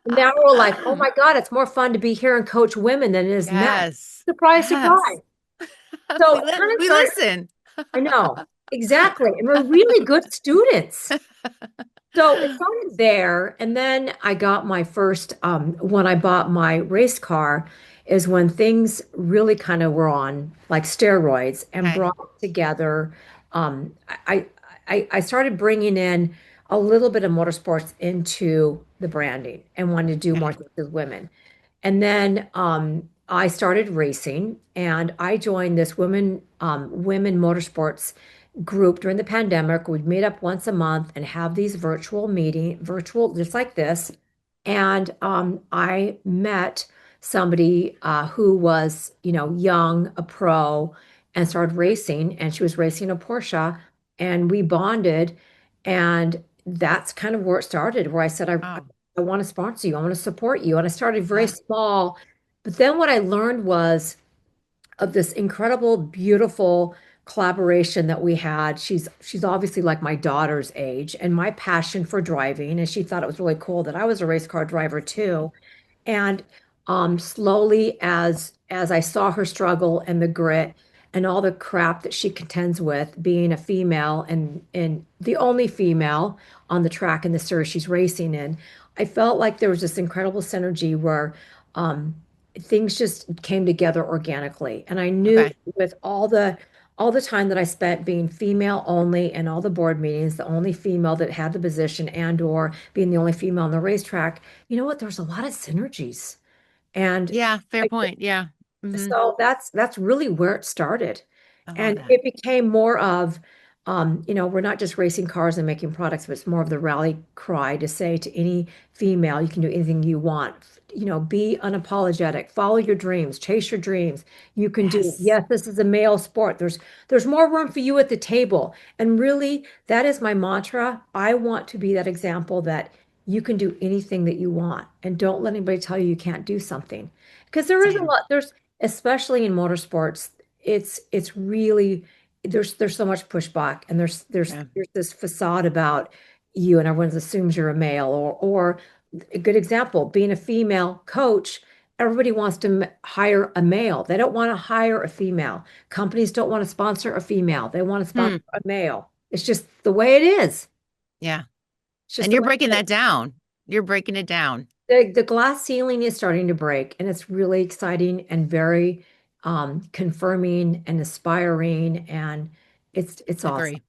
And now we're like, oh my God, it's more fun to be here and coach women than it is men. Yes. Surprise, Yes. surprise. So We it kind of we started. listen. I know exactly, and we're really good students. So it started there, and then I got my first, when I bought my race car, is when things really kind of were on like steroids and Okay. brought together. I, I started bringing in a little bit of motorsports into the branding and wanted to do more Okay. things with women. And then I started racing, and I joined this women motorsports group during the pandemic. We'd meet up once a month and have these virtual just like this. And I met somebody who was, young, a pro, and started racing. And she was racing a Porsche, and we bonded. And that's kind of where it started, where I said, Oh, I want to sponsor you, I want to support you. And I started very yeah. small. But then what I learned was of this incredible, beautiful collaboration that we had. She's obviously like my daughter's age, and my passion for driving, and she thought it was really cool that I was a race car driver too. And slowly, as I saw her struggle and the grit and all the crap that she contends with, being a female and the only female on the track in the series she's racing in, I felt like there was this incredible synergy where um, things just came together organically. And I knew Okay. with all the time that I spent being female only and all the board meetings, the only female that had the position and or being the only female on the racetrack, you know what? There's a lot of synergies. And Yeah, fair I, point. Yeah. so that's really where it started. I love And that. it became more of, we're not just racing cars and making products, but it's more of the rally cry to say to any female, you can do anything you want. Be unapologetic, follow your dreams, chase your dreams. You can do it. Yes. Yes, this is a male sport. There's more room for you at the table. And really, that is my mantra. I want to be that example that you can do anything that you want, and don't let anybody tell you you can't do something. Because there is a Same. lot, especially in motorsports, it's really there's so much pushback, and Yeah. there's this facade about you, and everyone assumes you're a male, or a good example, being a female coach, everybody wants to hire a male. They don't want to hire a female. Companies don't want to sponsor a female. They want to Hmm. sponsor a male. It's just the way it is. Yeah. It's just And the you're way breaking it that is. down. You're breaking it down. The glass ceiling is starting to break, and it's really exciting and very confirming and inspiring, and it's awesome. Agree.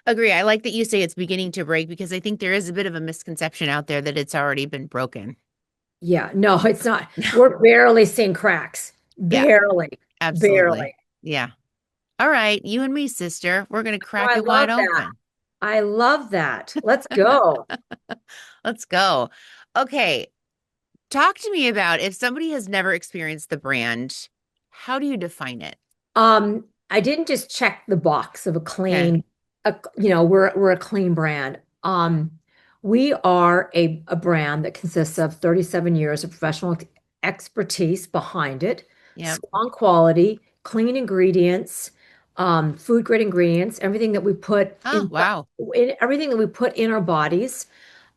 Agree. I like that you say it's beginning to break because I think there is a bit of a misconception out there that it's already been broken. Yeah, no, it's not. We're barely seeing cracks. Yeah, Barely, absolutely. barely. Yeah. All right. You and me, sister. We're going to Oh, crack I it wide love that. open. I love that. Let's go. Let's go. Okay. Talk to me about if somebody has never experienced the brand, how do you define it? I didn't just check the box of a Okay. clean, we're a clean brand. We are a brand that consists of 37 years of professional expertise behind it, Yep. strong quality, clean ingredients, food grade ingredients, everything that we put Oh, wow. everything that we put in our bodies.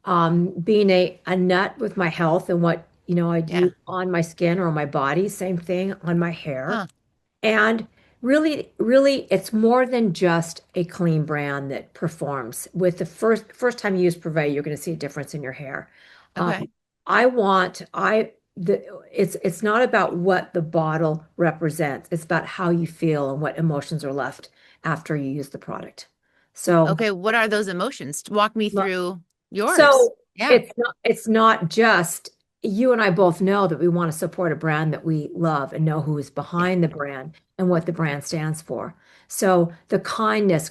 Being a nut with my health and what, I Yeah. use on my skin or on my body, same thing on my hair. Huh. And really, really, it's more than just a clean brand that performs. With the first time you use Privé, you're going to see a difference in your hair. Okay. Um, I want I the it's not about what the bottle represents. It's about how you feel and what emotions are left after you use the product. So Okay. What are those emotions? Walk me through yours. so Yeah. it's not just you and I both know that we want to support a brand that we love and know who is Yeah. behind the brand and what the brand stands for. So the kindness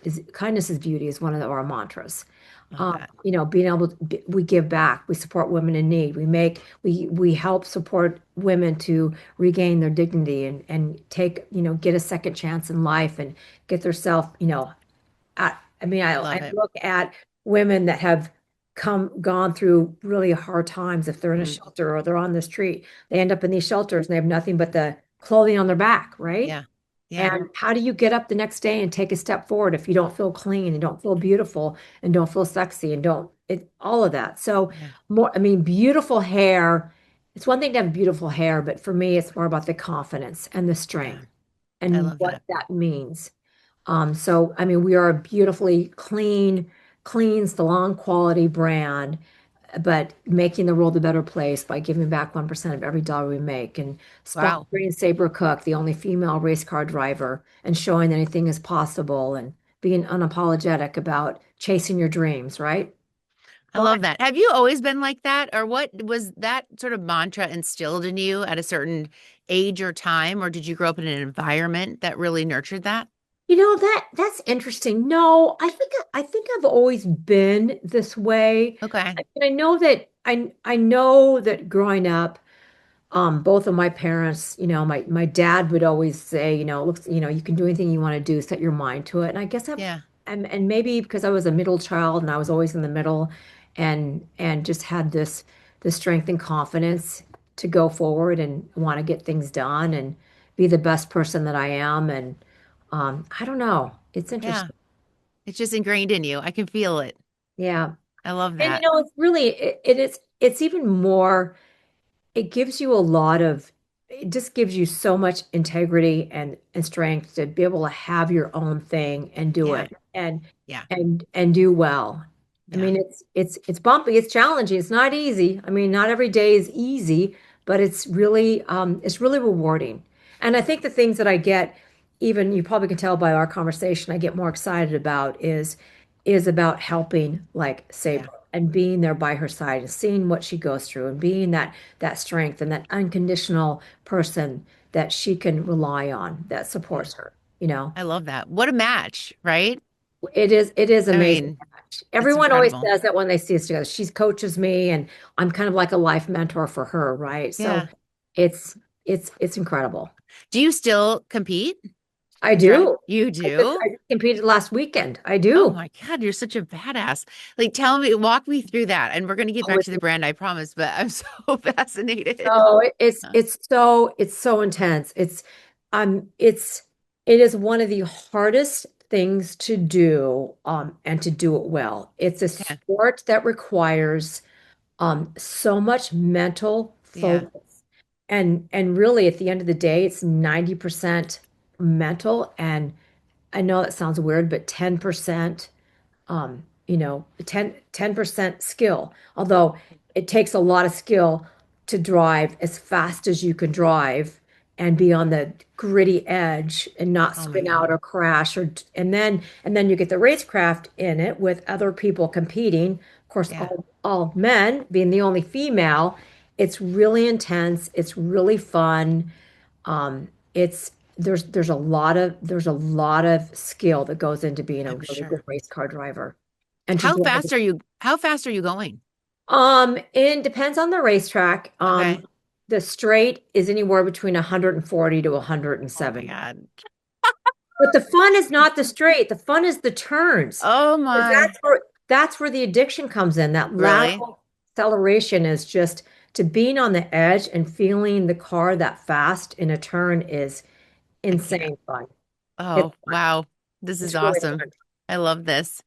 is beauty is one of our mantras. Love that. Being able to, we give back, we support women in need, we help support women to regain their dignity and take, get a second chance in life and get themselves, I Love it. look at women that have gone through really hard times. If they're in a Mm. shelter or they're on the street, they end up in these shelters and they have nothing but the clothing on their back, right? Yeah. Yeah. And how do you get up the next day and take a step forward if you don't feel clean and don't feel beautiful and don't feel sexy and don't all of that? So Yeah. beautiful hair. It's one thing to have beautiful hair, but for me, it's more about the confidence and the Yeah. strength I and love what that. that means. We are a beautifully clean salon quality brand, but making the world a better place by giving back 1% of every dollar we make and Wow. sponsoring Sabre Cook, the only female race car driver, and showing that anything is possible and being unapologetic about chasing your dreams, right? I Why? love that. Have you always been like that? Or what was that sort of mantra instilled in you at a certain age or time? Or did you grow up in an environment that really nurtured that? That's interesting. No, I think I've always been this way. Okay. I know that I know that growing up, both of my parents, my dad would always say, look, you can do anything you want to do, set your mind to it. And I guess Yeah. and maybe because I was a middle child and I was always in the middle and just had this strength and confidence to go forward and want to get things done and be the best person that I am. And I don't know. It's Yeah. interesting. It's just ingrained in you. I can feel it. Yeah. I love And that. it's really it's even more. It gives you a lot of it just gives you so much integrity and strength to be able to have your own thing and do Yeah. it and Yeah. and do well. I Yeah. mean, it's bumpy, it's challenging, it's not easy. I mean, not every day is easy, but it's really rewarding. And I think the things that I get, even you probably can tell by our conversation, I get more excited about is about helping like Yeah. Sabre and being there by her side and seeing what she goes through and being that strength and that unconditional person that she can rely on that Yeah. supports her, you know. I love that. What a match, right? It is I amazing. mean, it's Everyone always incredible. says that when they see us together. She coaches me and I'm kind of like a life mentor for her, right? So Yeah. it's it's incredible. Do you still compete I and drive? do. You do? I just competed last weekend. I Oh do. my God, you're such a badass. Like, tell me, walk me through that. And we're going to get Oh, back to the brand, I promise, but I'm so fascinated. so it's so intense. It is one of the hardest things to do, and to do it well. It's a Okay. sport that requires so much mental Yeah. focus. and really at the end of the day, it's 90% mental. And I know that sounds weird, but 10%, 10% skill. Although it takes a lot of skill to drive as fast as you can drive and be on the gritty edge and not Oh my spin out God. or crash or and then you get the racecraft in it with other people competing. Of course, Yeah, all men, being the only female, it's really intense. It's really fun. It's there's a lot of skill that goes into being a I'm really good sure. race car driver. And to drive, How fast are you going? it depends on the racetrack. Okay. The straight is anywhere between 140 to Oh my 170. God. But the fun is not the straight. The fun is the turns. Oh 'Cause my. that's where the addiction comes in. That Really? lateral acceleration is just to being on the edge and feeling the car that fast in a turn is I can't. insane fun. It's Oh, fun. wow. This is It's really awesome. fun. I love this.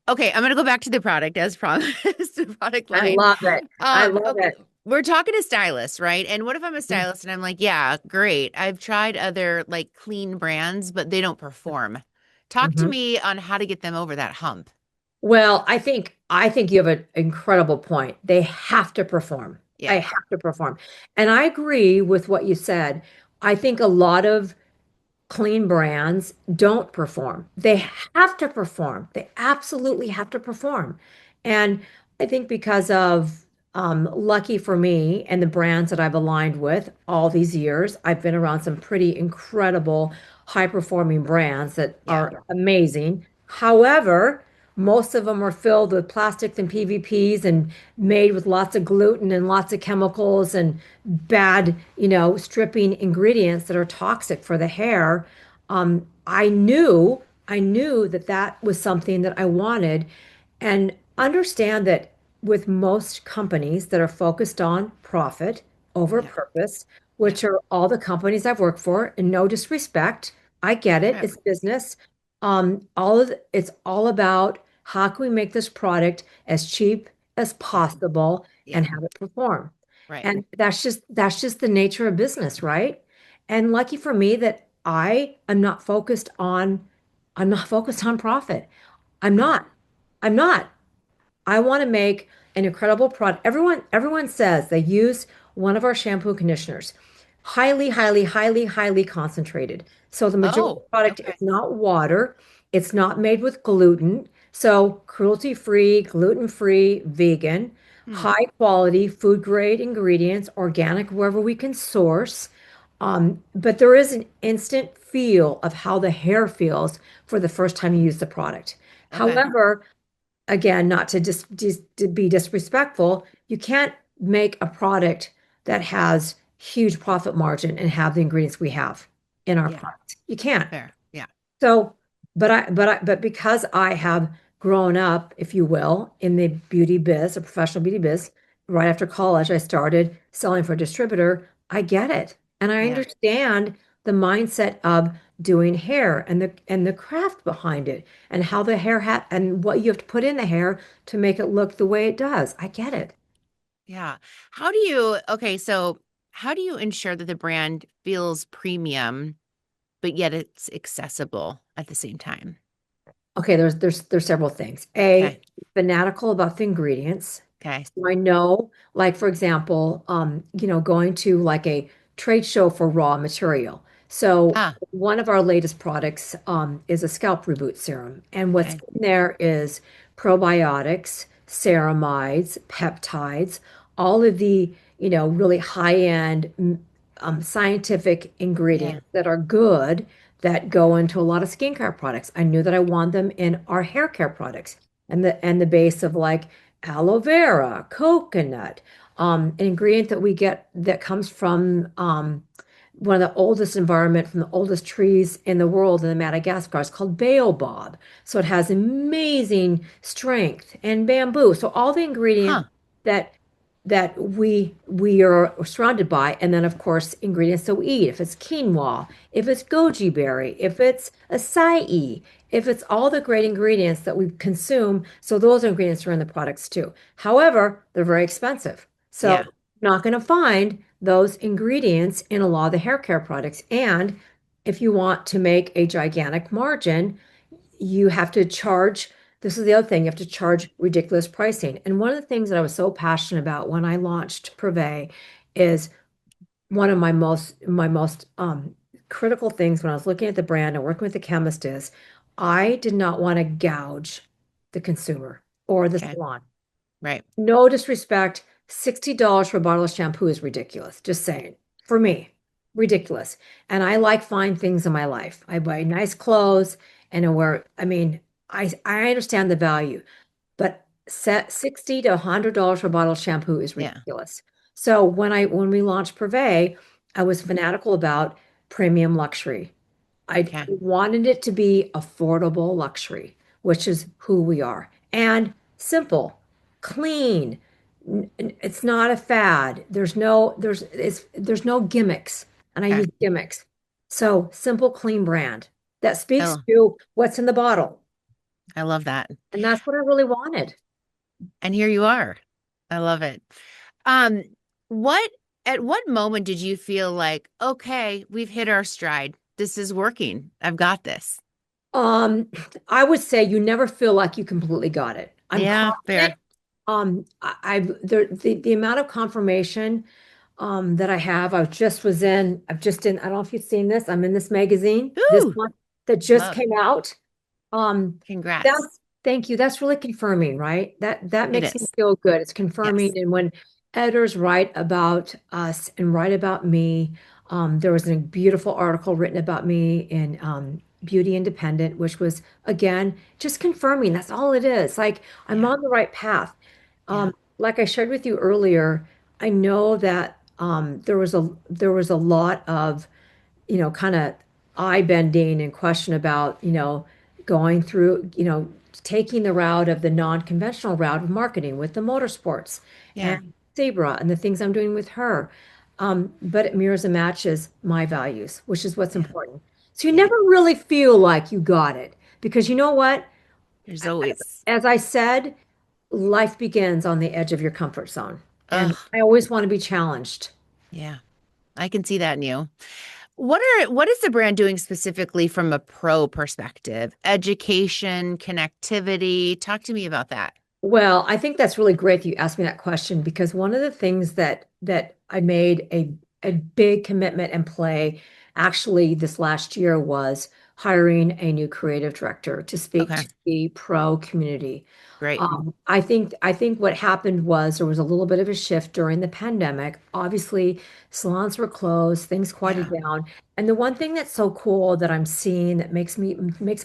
Okay, I'm gonna go back to the product as promised, the product I line. love it. I love Okay, it. we're talking to stylists, right? And what if I'm a stylist and I'm like, yeah, great. I've tried other like clean brands, but they don't perform. Talk to Mhm. me on how to get them over that hump. Well, I think you have an incredible point. They have to perform. I Yeah, have to perform. And I agree with what you said. I think a lot of clean brands don't perform. They have to perform. They absolutely have to perform. And I think because of lucky for me and the brands that I've aligned with all these years, I've been around some pretty incredible high performing brands that yeah, are amazing. However, most of them are filled with plastics and PVPs and made with lots of gluten and lots of chemicals and bad, stripping ingredients that are toxic for the hair. I knew that was something that I wanted, and understand that with most companies that are focused on profit over yeah, purpose, yeah. which are all the companies I've worked for, and no disrespect, I get it, Right. it's business. It's all about how can we make this product as cheap as Yeah, possible yeah, and have it perform. right. And that's just the nature of business, right? And lucky for me that I'm not focused on profit. I'm Yeah, not. I'm not. I want to make an incredible product. Everyone says they use one of our shampoo conditioners. Highly, highly, highly, highly concentrated. So the majority of oh, the product okay. is not water. It's not made with gluten. So cruelty-free, gluten-free, vegan, Hmm. high quality, food grade ingredients, organic wherever we can source. But there is an instant feel of how the hair feels for the first time you use the product. Okay. However, again, not to to be disrespectful, you can't make a product that has huge profit margin and have the ingredients we have in our Yeah, product. You can't. fair. Yeah, So, but because I have grown up, if you will, in the beauty biz, a professional beauty biz, right after college, I started selling for a distributor. I get it. And I yeah, understand the mindset of doing hair and the craft behind it and how the hair and what you have to put in the hair to make it look the way it does. I get it. yeah. Okay, so how do you ensure that the brand feels premium, but yet it's accessible at the same time? Okay, there's several things. Okay. Fanatical about the ingredients. Okay. So I know, like for example, going to like a trade show for raw material. So Ah, one of our latest products is a scalp reboot serum, and what's okay. in there is probiotics, ceramides, peptides, all of the really high-end scientific Yeah. ingredients that are good that go into a lot of skincare products. I knew that I want them in our hair care products and the base of like aloe vera, coconut, an ingredient that we get that comes from one of the oldest environment from the oldest trees in the world in the Madagascar. It's called baobab. So it has amazing strength and bamboo. So all the ingredients Huh. that we are surrounded by, and then of course ingredients that we eat. If it's quinoa, if it's goji berry, if it's acai, if it's all the great ingredients that we consume, so those ingredients are in the products too. However, they're very expensive. So Yeah. not going to find those ingredients in a lot of the hair care products. And if you want to make a gigantic margin, you have to charge. This is the other thing, you have to charge ridiculous pricing. And one of the things that I was so passionate about when I launched Privé is one of my most critical things when I was looking at the brand and working with the chemist is I did not want to gouge the consumer or the Okay. salon. Right. No disrespect, $60 for a bottle of shampoo is ridiculous. Just saying. For me, ridiculous. And I like fine things in my life. I buy nice clothes and I wear, I mean, I understand the value, but set $60 to $100 for a bottle of shampoo is Yeah. ridiculous. So when we launched Privé, I was fanatical about premium luxury. I Okay. wanted it to be affordable luxury, which is who we are, and simple, clean. It's not a fad. There's no gimmicks, and I Okay. use gimmicks. So simple, clean brand that speaks Oh, to what's in the bottle, I love that. and that's what I really wanted. And here you are. I love it. Um, what at what moment did you feel like, okay, we've hit our stride. This is working. I've got this. Um, I would say you never feel like you completely got it. I'm Yeah, confident. fair. The amount of confirmation that I have, I've just in, I don't know if you've seen this, I'm in this magazine this Ooh, month that just love. came out. Um, Congrats. that's Thank you. That's really confirming, right? That It makes me is. feel good. It's confirming. Yes. And when editors write about us and write about me, there was a beautiful article written about me in Beauty Independent, which was again just confirming that's all it is. Like I'm Yeah. on the right path. Yeah. Like I shared with you earlier, I know that there was a lot of kind of eye bending and question about, going through, taking the route of the non-conventional route of marketing with the motorsports Yeah. and Zebra and the things I'm doing with her. But it mirrors and matches my values, which is what's Yeah. important. So you Yeah. never really feel like you got it because you know what? There's always, As I said, life begins on the edge of your comfort zone. And ugh, I always want to be challenged. yeah. I can see that in you. What is the brand doing specifically from a pro perspective? Education, connectivity. Talk to me about that. Well, I think that's really great that you asked me that question because one of the things that I made a big commitment and play actually this last year was hiring a new creative director to speak Okay. to the pro community. Great. I think what happened was there was a little bit of a shift during the pandemic. Obviously, salons were closed, things quieted Yeah. down. And the one thing that's so cool that I'm seeing that makes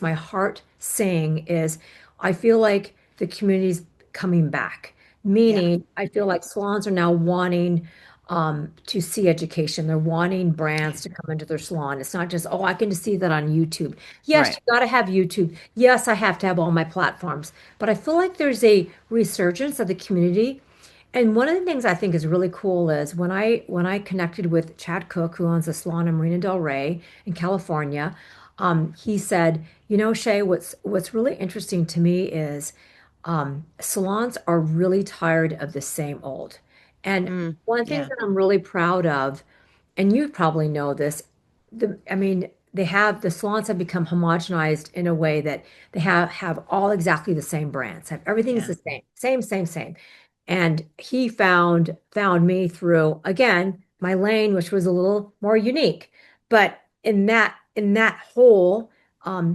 my heart sing is I feel like the community's coming back. Yeah. Meaning, I feel like salons are now wanting to see education. They're wanting brands to come into their salon. It's not just, oh, I can just see that on YouTube. Yes, Right. you got to have YouTube. Yes, I have to have all my platforms. But I feel like there's a resurgence of the community. And one of the things I think is really cool is when I connected with Chad Cook, who owns a salon in Marina Del Rey in California, he said, Shay, what's really interesting to me is salons are really tired of the same old. And one thing Yeah. that I'm really proud of, and you probably know this, I mean, the salons have become homogenized in a way that they have all exactly the same brands. Everything is Yeah. the same. And he found me through again my lane, which was a little more unique. But in that whole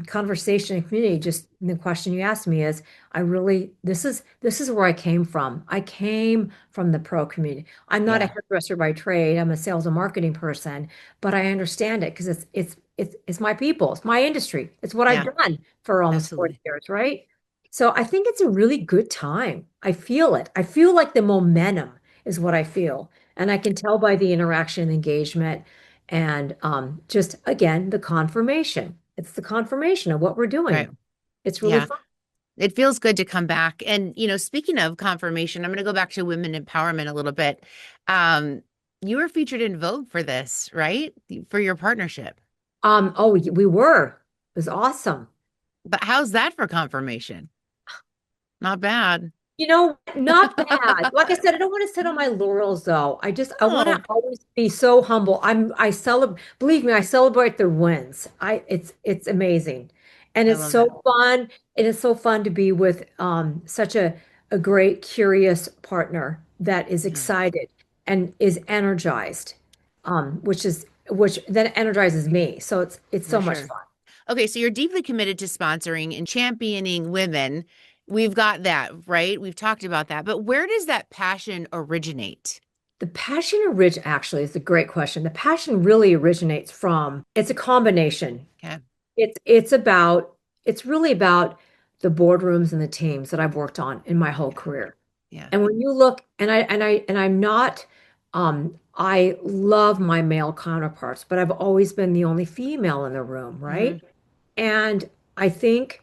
conversation and community, just the question you asked me is, I really this is where I came from. I came from the pro community. I'm not a Yeah. hairdresser by trade. I'm a sales and marketing person, but I understand it because it's my people. It's my industry. It's what I've Yeah. done for almost 40 Absolutely. years, right? So I think it's a really good time. I feel it. I feel like the momentum is what I feel. And I can tell by the interaction and engagement and just again the confirmation. It's the confirmation of what we're doing. Right. It's really Yeah. fun. It feels good to come back. And, speaking of confirmation, I'm going to go back to women empowerment a little bit. Um, you were featured in Vogue for this, right? For your partnership. Oh, we were. It was awesome. But how's that for confirmation? Not bad. Not bad. Like I said, I don't want to sit on my laurels though. I want to Oh, always be so humble. I celebrate, believe me, I celebrate their wins. It's amazing. And I it's love that. so fun. It is so fun to be with such a great, curious partner that is Yeah, excited and is energized. Which then energizes me. So it's for so much sure. fun. Okay, so you're deeply committed to sponsoring and championing women. We've got that, right? We've talked about that. But where does that passion originate? The passion orig actually is a great question. The passion really originates from, it's a combination. Okay. It's really about the boardrooms and the teams that I've worked on in my whole Yeah. career. Yeah. And when you look, and I'm not, I love my male counterparts, but I've always been the only female in the room, Hmm. right? And I think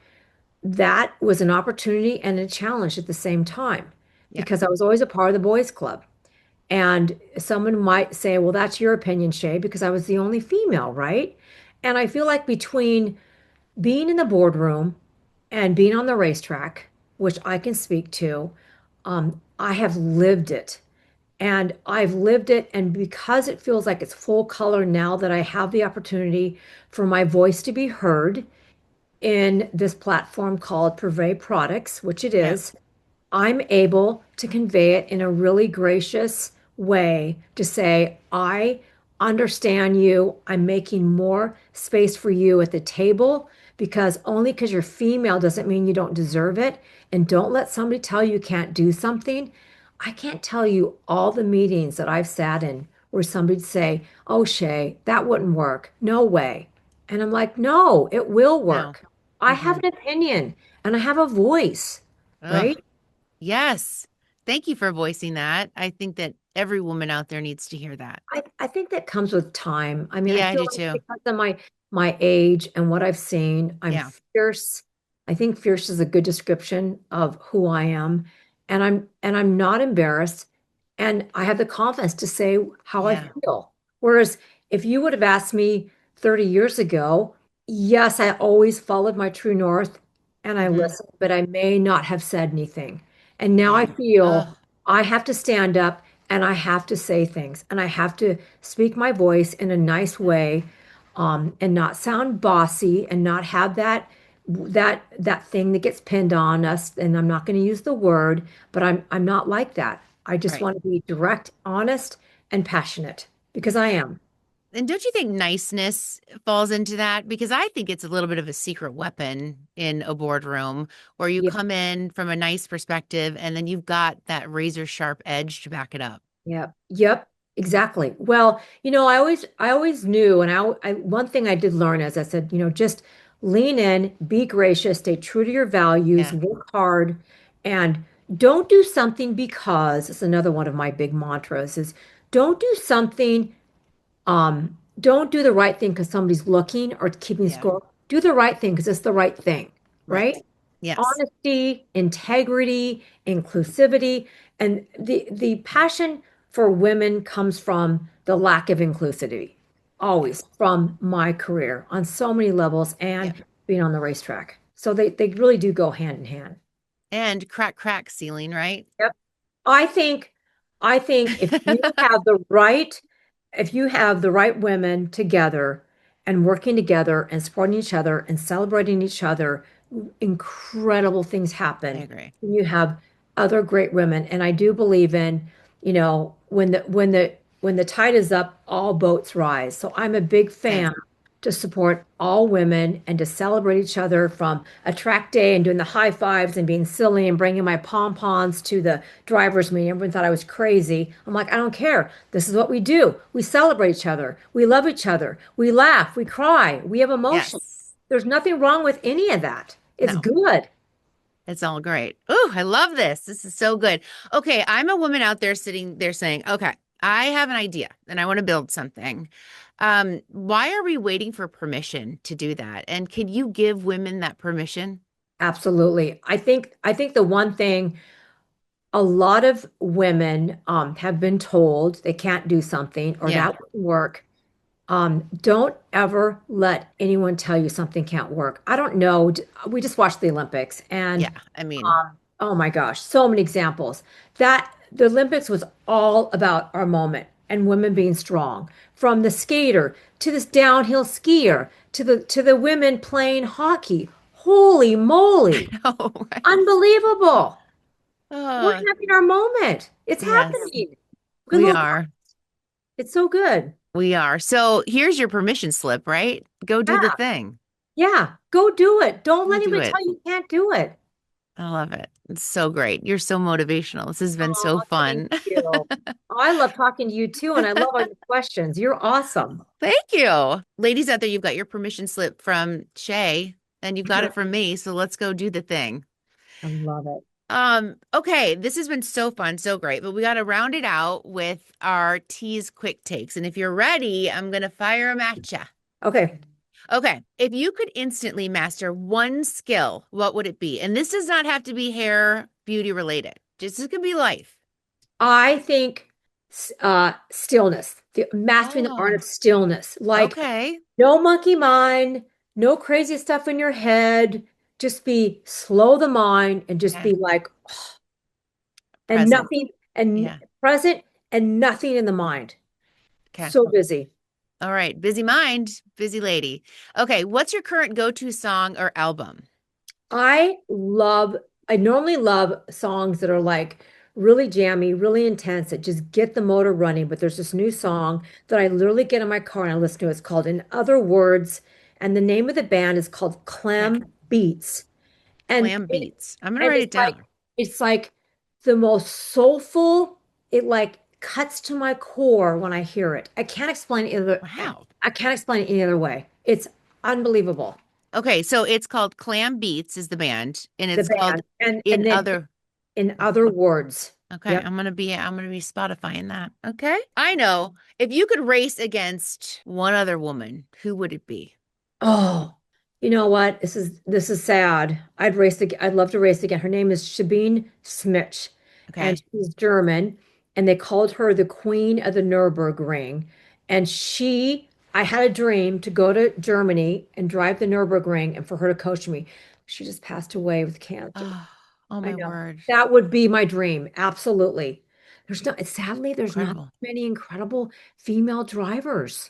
that was an opportunity and a challenge at the same time Yeah. because I was always a part of the boys' club. And someone might say, well, that's your opinion, Shay, because I was the only female, right? And I feel like between being in the boardroom and being on the racetrack, which I can speak to, I have lived it. And I've lived it. And because it feels like it's full color now that I have the opportunity for my voice to be heard in this platform called Privé Products, which it Yeah. is, I'm able to convey it in a really gracious way to say, I understand you. I'm making more space for you at the table because only because you're female doesn't mean you don't deserve it. And don't let somebody tell you can't do something. I can't tell you all the meetings that I've sat in where somebody'd say, oh, Shay, that wouldn't work. No way. And I'm like, no, it will No. work. I have Hmm. an opinion and I have a voice, Oh, right? yes. Thank you for voicing that. I think that every woman out there needs to hear that. I think that comes with time. I mean, I Yeah, I feel do like too. because of my age and what I've seen, I'm Yeah. fierce. I think fierce is a good description of who I am. And I'm not embarrassed. And I have the confidence to say how I Yeah. feel. Whereas if you would have asked me 30 years ago, yes, I always followed my true north and I Hmm. listened, but I may not have said anything. And now I Yeah. feel Oh, I have to stand up and I have to say things and I have to speak my voice in a nice way, and not sound bossy and not have that thing that gets pinned on us. And I'm not going to use the word, but I'm not like that. I just right. want to be direct, honest, and passionate because I am. And don't you think niceness falls into that? Because I think it's a little bit of a secret weapon in a boardroom where you Yeah, come in from a nice perspective and then you've got that razor sharp edge to back it up. yeah, yep, exactly. Well, I always knew, and one thing I did learn, as I said, just lean in, be gracious, stay true to your values, Yeah. work hard, and don't do something because it's another one of my big mantras is don't do something, don't do the right thing because somebody's looking or keeping Yeah. score. Do the right thing because it's the right thing, Right. right? Yes. Honesty, integrity, inclusivity, and the passion for women comes from the lack of inclusivity, Yeah. always from my career on so many levels Yeah. and being on the racetrack. So they really do go hand in hand. And crack, crack ceiling, right? Yep. I think I think if you have the right women together and working together and supporting each other and celebrating each other, incredible things I happen agree. when you have other great women. And I do believe in, when the tide is up, all boats rise. So I'm a big Yeah. fan to support all women and to celebrate each other from a track day and doing the high fives and being silly and bringing my pom-poms to the driver's meeting. Everyone thought I was crazy. I'm like, I don't care. This is what we do. We celebrate each other. We love each other. We laugh. We cry. We have emotion. Yes. There's nothing wrong with any of that. It's No, good. it's all great. Oh, I love this. This is so good. Okay, I'm a woman out there sitting there saying, okay, I have an idea and I want to build something. Why are we waiting for permission to do that? And can you give women that permission? Absolutely. I think the one thing a lot of women have been told they can't do something or Yeah. that wouldn't work. Don't ever let anyone tell you something can't work. I don't know. We just watched the Olympics, and Yeah. I mean, Oh my gosh, so many examples. That the Olympics was all about our moment and women being strong. From the skater to this downhill skier to the women playing hockey. Holy moly. Oh, right. Unbelievable. We're Uh, having our moment. It's yes, happening. Good we little, are. it's so good. We are. So here's your permission slip, right? Go do the Yeah, thing. yeah. Go do it. Don't let Go do anybody it. tell you you can't do it. I love it. It's so great. You're so motivational. This has been Oh, so thank fun. you. I love talking to you too, and I love all your questions. You're awesome. Thank you. Ladies out there, you've got your permission slip from Shay and you've got it from me. So let's go do the thing. I love it. Okay, this has been so fun, so great, but we got to round it out with our tease quick takes. And if you're ready, I'm gonna fire them at you. Okay. Okay, if you could instantly master one skill, what would it be? And this does not have to be hair, beauty related. Just this could be life. I think stillness, mastering the art Oh, of stillness. Like okay. no monkey mind, no crazy stuff in your head. Just be slow the mind and just Okay. be like, and Present. nothing and Yeah. present and nothing in the mind. Okay. So busy. All right. Busy mind, busy lady. Okay. What's your current go-to song or album? I love, I normally love songs that are like really jammy, really intense, that just get the motor running. But there's this new song that I literally get in my car and I listen to. It's called In Other Words, and the name of the band is called Okay. Clam Beats. And Clam beats. I'm gonna and write it down. it's like the most soulful, it like cuts to my core when I hear it. Wow. I can't explain it any other way. It's unbelievable. Okay, so it's called Clam Beats is the band, and The it's called band. And In then Other. in other words. Okay, Yep. I'm gonna be Spotifying that. Okay. I know. If you could race against one other woman, who would it be? Oh, you know what? This is sad. I'd love to race again. Her name is Sabine Smitch, and Okay. she's German, and they called her the Queen of the Nürburgring. And I had a dream to go to Germany and drive the Nürburgring and for her to coach me. She just passed away with cancer. Oh, oh I my know. word. That would be my dream. Absolutely. Sadly, there's not Incredible. many incredible female drivers.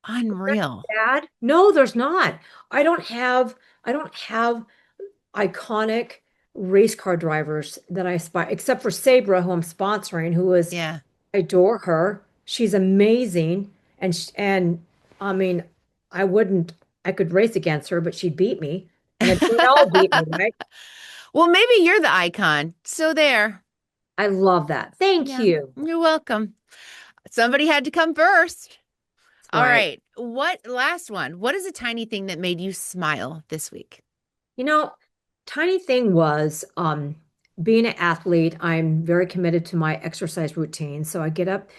Unreal. Dad? No, there's not. I don't have iconic race car drivers that I aspire, except for Sabra, who I'm sponsoring, Yeah. I adore her. She's amazing. And I mean, I wouldn't, I could race against her, but she'd beat me. And then Danielle would beat me, right? Well, maybe you're the icon. So there. I love that. Thank Yeah. you. You're welcome. Somebody had to come first. That's All right. right. What last one? What is a tiny thing that made you smile this week? You know, tiny thing was being an athlete, I'm very committed to my exercise routine. So I get up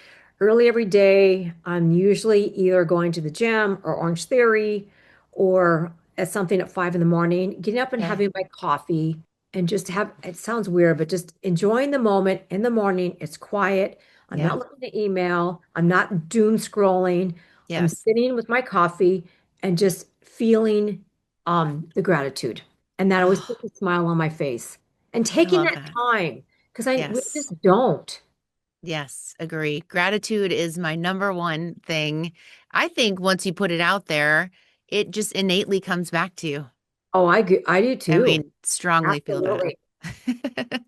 early every day. I'm usually either going to the gym or Orange Theory or at something at 5 in the morning, getting up and Okay. having my coffee and just have it sounds weird, but just enjoying the moment in the morning. It's quiet. I'm Yeah. not looking at email. I'm not doom scrolling. I'm Yes. sitting with my coffee and just feeling the gratitude. And that always puts Oh, a smile on my face. And I taking love that that. time, because we Yes. just don't. Yes. Agree. Gratitude is my number one thing. I think once you put it out there, it just innately comes back to you. I do I too. mean, strongly feel that. Absolutely.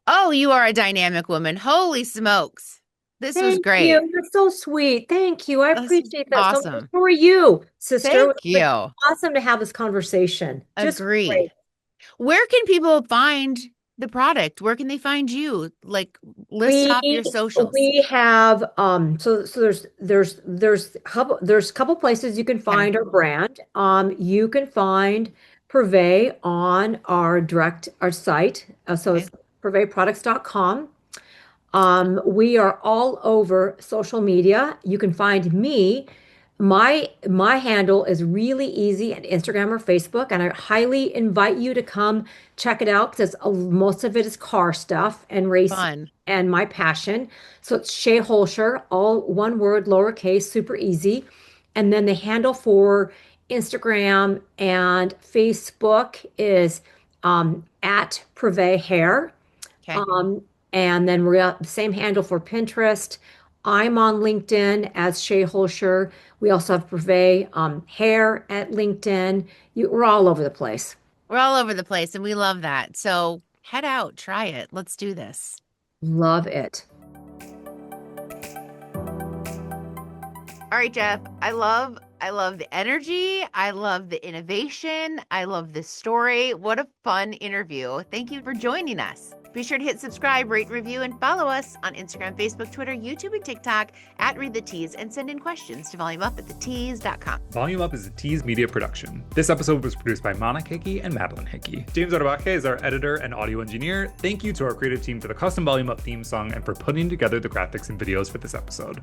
Oh, you are a dynamic woman. Holy smokes. This was Thank great. you. You're so sweet. Thank you. I This is appreciate that so much. awesome. So are you, sister. Thank It's been you. awesome to have this conversation. Just Agree. great. Where can people find the product? Where can they find you? Like, list off your We socials. we have so there's a couple places you can Okay. find our brand. You can find Privé on our site. So Okay. it's privéproducts.com. We are all over social media. You can find me. My handle is really easy at Instagram or Facebook, and I highly invite you to come check it out because most of it is car stuff and race Fun. and my passion. So it's Shay Hoelscher, all one word, lowercase, super easy. And then the handle for Instagram and Facebook is at privé hair. Okay. And then we're got the same handle for Pinterest. I'm on LinkedIn as Shay Hoelscher. We also have privé hair at LinkedIn. We're all over the place. We're all over the place and we love that. So head out, try it. Let's do this. Love it. All right, Jeff. I love the energy. I love the innovation. I love the story. What a fun interview. Thank you for joining us. Be sure to hit subscribe, rate, review, and follow us on Instagram, Facebook, Twitter, YouTube, and TikTok at Read the Tease, and send in questions to volumeup@thetease.com. Volume Up is a Tease media production. This episode was produced by Monica Hickey and Madeline Hickey. James Otabake is our editor and audio engineer. Thank you to our creative team for the custom Volume Up theme song and for putting together the graphics and videos for this episode.